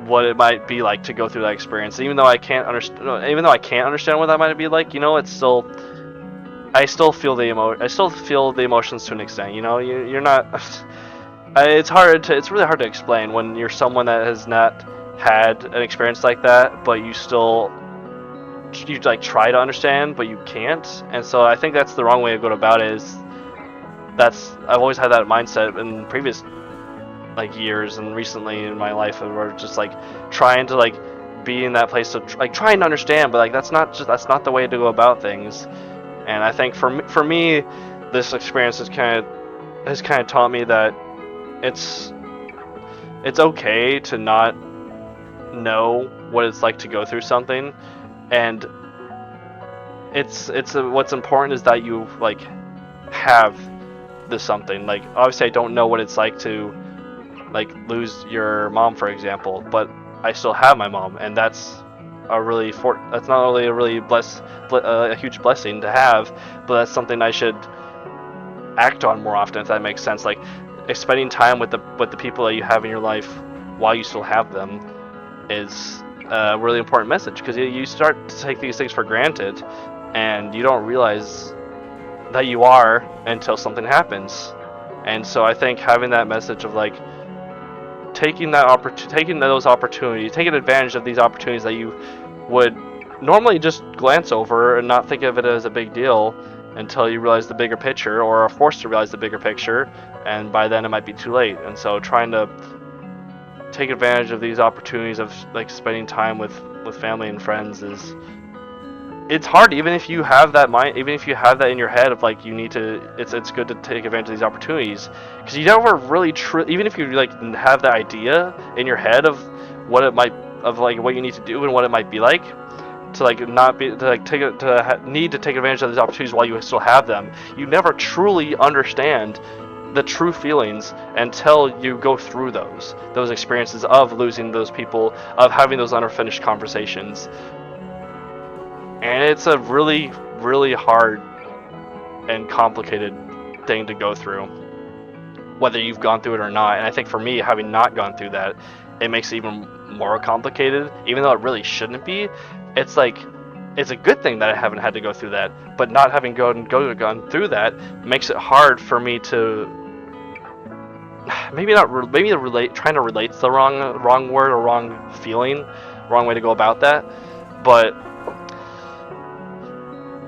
what it might be like to go through that experience. Even though I can't understand what that might be like, it's still. I still feel the emotions to an extent. You're not. It's really hard to explain when you're someone that has not had an experience like that, but you like try to understand, but you can't. And so I think that's the wrong way to go about it. I've always had that mindset in previous like years and recently in my life, where just like trying to like be in that place of like trying to understand, but like that's not the way to go about things. And I think for me, this experience has kind of taught me that it's okay to not know what it's like to go through something, and what's important is that you like have this something. Like obviously I don't know what it's like to like lose your mom, for example, but I still have my mom, and that's that's not only a really a huge blessing to have, but that's something I should act on more often, if that makes sense. Like spending time with the people that you have in your life while you still have them is a really important message, because you start to take these things for granted and you don't realize that you are until something happens. And so I think having that message of like taking those opportunities, taking advantage of these opportunities that you would normally just glance over and not think of it as a big deal until you realize the bigger picture, or are forced to realize the bigger picture, and by then it might be too late. And so trying to take advantage of these opportunities of like spending time with family and friends it's hard, even if you have that in your head of like you need to it's good to take advantage of these opportunities, because you never really even if you like have the idea in your head of what it might of like what you need to do and what it might be like to like not be to like take it to need to take advantage of these opportunities while you still have them. You never truly understand the true feelings until you go through those experiences of losing those people, of having those unfinished conversations. And it's a really, really hard and complicated thing to go through, whether you've gone through it or not. And I think for me, having not gone through that, it makes it even more complicated, even though it really shouldn't be. It's like, it's a good thing that I haven't had to go through that, but not having gone through that makes it hard for me to maybe not maybe relate trying to relate's the wrong word or wrong feeling, wrong way to go about that, but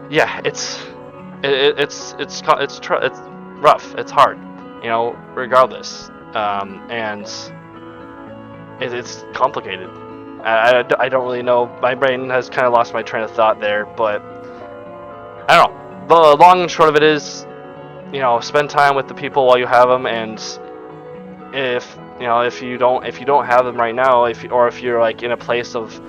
yeah, it's rough, it's hard, regardless, and it's complicated. I don't really know. My brain has kind of lost my train of thought there, but I don't know. The long and short of it is, spend time with the people while you have them, and if you don't have them right now, if you're like in a place of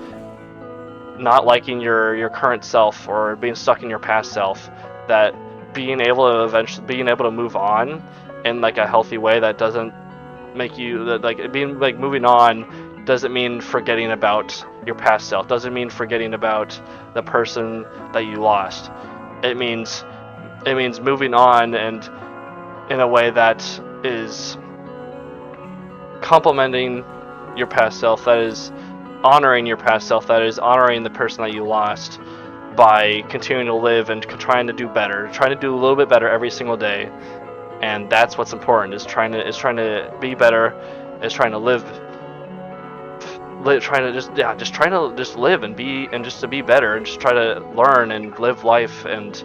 not liking your current self or being stuck in your past self, that being able to move on in like a healthy way that doesn't make you like being like moving on doesn't mean forgetting about your past self, doesn't mean forgetting about the person that you lost. It means moving on, and in a way that is complimenting your past self, that is honoring your past self, that is honoring the person that you lost, by continuing to live and trying to do better, trying to do a little bit better every single day. And that's what's important, is trying to be better, is trying to trying to just trying to just live and be, and just to be better, and just try to learn and live life and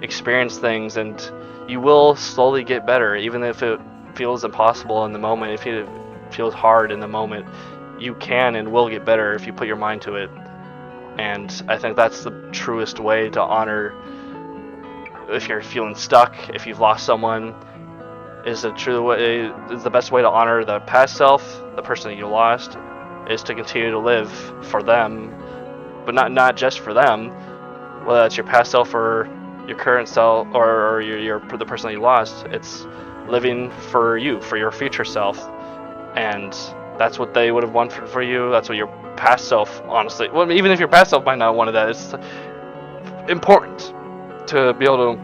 experience things. And you will slowly get better, even if it feels impossible in the moment, if it feels hard in the moment. You can and will get better if you put your mind to it. And I think that's the truest way to honor, if you're feeling stuck, if you've lost someone, is the best way to honor the past self, the person that you lost, is to continue to live for them, but not just for them, whether that's your past self or your current self, or the person that you lost. It's living for you, for your future self, and that's what they would have wanted for you. That's what your past self, honestly, well, even if your past self might not have wanted that, it's important to be able to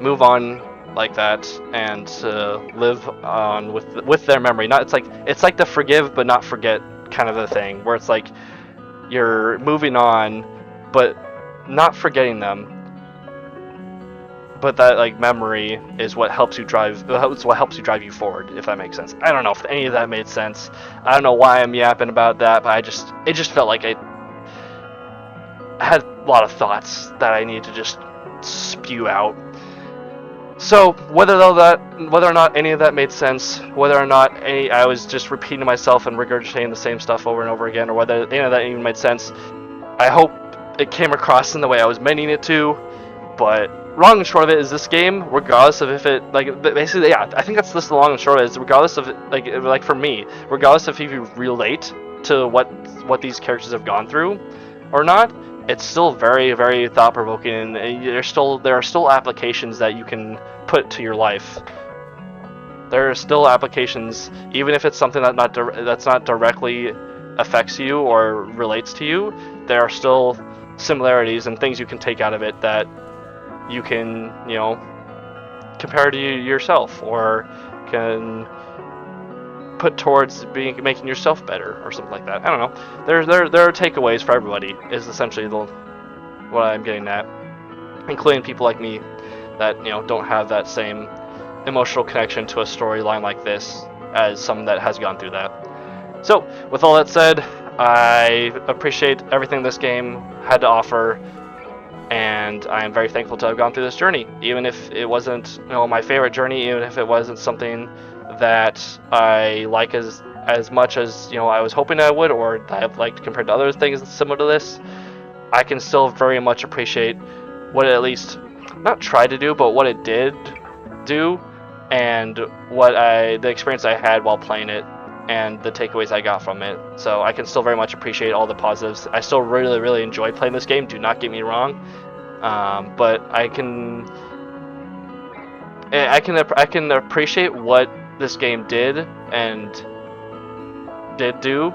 move on like that, and to live on with their memory. Not it's like the forgive but not forget kind of a thing, where it's like you're moving on but not forgetting them, but that like memory is what helps you drive. It's what helps you drive you forward, if that makes sense. I don't know if any of that made sense. I don't know why I'm yapping about that, but it just felt like I had a lot of thoughts that I need to just spew out. So whether or not any of that made sense, whether or not I was just repeating myself and regurgitating the same stuff over and over again, or whether any of that even made sense, I hope it came across in the way I was meaning it to. But long and short of it is, this game, regardless of if it, like, basically, yeah, I think that's the long and short of it, is regardless of like for me, regardless of if you relate to what these characters have gone through or not, it's still very, very thought provoking, and there are still applications that you can put to your life. There are still applications, even if it's something that's not directly affects you or relates to you. There are still similarities and things you can take out of it that you can, compare to yourself, or can put towards making yourself better, or something like that. I don't know. There are takeaways for everybody, is essentially what I'm getting at, including people like me that don't have that same emotional connection to a storyline like this as someone that has gone through that. So, with all that said, I appreciate everything this game had to offer, and I am very thankful to have gone through this journey, even if it wasn't my favorite journey, even if it wasn't something that I like as much as I was hoping I would, or that I've liked compared to other things similar to this. I can still very much appreciate what it at least not tried to do, but what it did do, and the experience I had while playing it, and the takeaways I got from it. So I can still very much appreciate all the positives. I still really, really enjoyed playing this game, do not get me wrong. But I can appreciate what this game did and did do,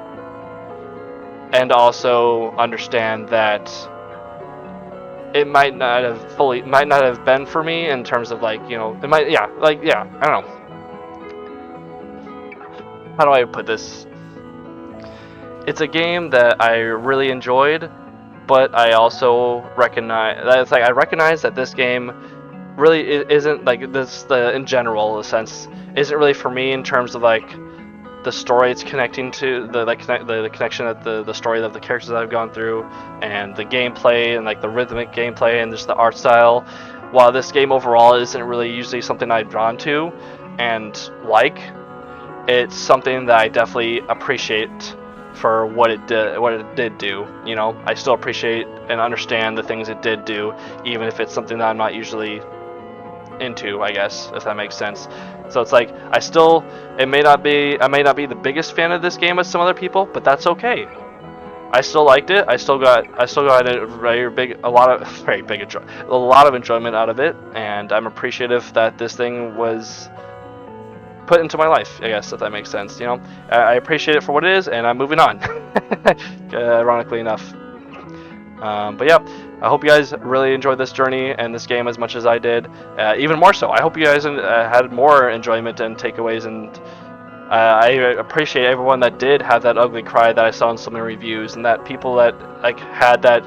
and also understand that it might not have been for me, in terms of like, it might, I don't know. How do I put this? It's a game that I really enjoyed, but I also recognize that this game really isn't like this the in general sense isn't really for me in terms of like the story it's connecting to, the connection that the story of the characters that I've gone through, and the gameplay and like the rhythmic gameplay and just the art style. While this game overall isn't really usually something I'm drawn to and like, it's something that I definitely appreciate for what it did do. You know, I still appreciate and understand the things it did do, even if it's something that I'm not usually into, I guess, if that makes sense. So it's like I may not be the biggest fan of this game as some other people, but that's okay. I still liked it. I still got a lot of enjoyment out of it, and I'm appreciative that this thing was put into my life, I guess, if that makes sense. You know, I appreciate it for what it is, and I'm moving on. Ironically enough. But yeah, I hope you guys really enjoyed this journey and this game as much as I did. Even more so, I hope you guys had more enjoyment and takeaways. And I appreciate everyone that did have that ugly cry that I saw in some of the reviews, and that people that like had that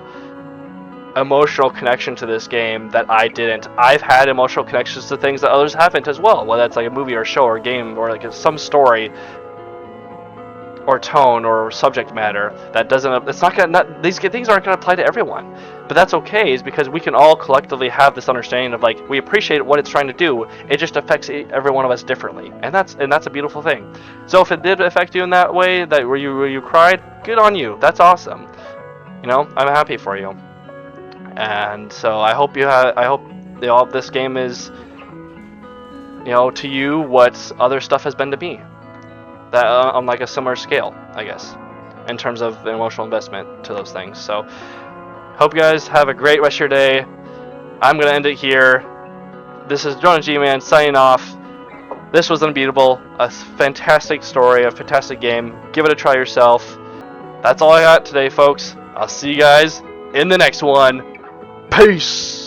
emotional connection to this game that I didn't. I've had emotional connections to things that others haven't as well, whether it's like a movie or a show or a game or like some story or tone or subject matter that doesn't, it's not gonna, these things aren't gonna apply to everyone, but that's okay, is because we can all collectively have this understanding of like, we appreciate what it's trying to do, it just affects every one of us differently, and that's a beautiful thing. So if it did affect you in that way, that where you cried, good on you, that's awesome. You know, I'm happy for you. And so I hope this game is, you know, to you what other stuff has been to me, that on like a similar scale, I guess, in terms of emotional investment to those things. So hope you guys have a great rest of your day. I'm gonna end it here. This is Jonah G-Man signing off. This was Unbeatable, a fantastic story, a fantastic game. Give it a try yourself. That's all I got today, folks. I'll see you guys in the next one. Peace.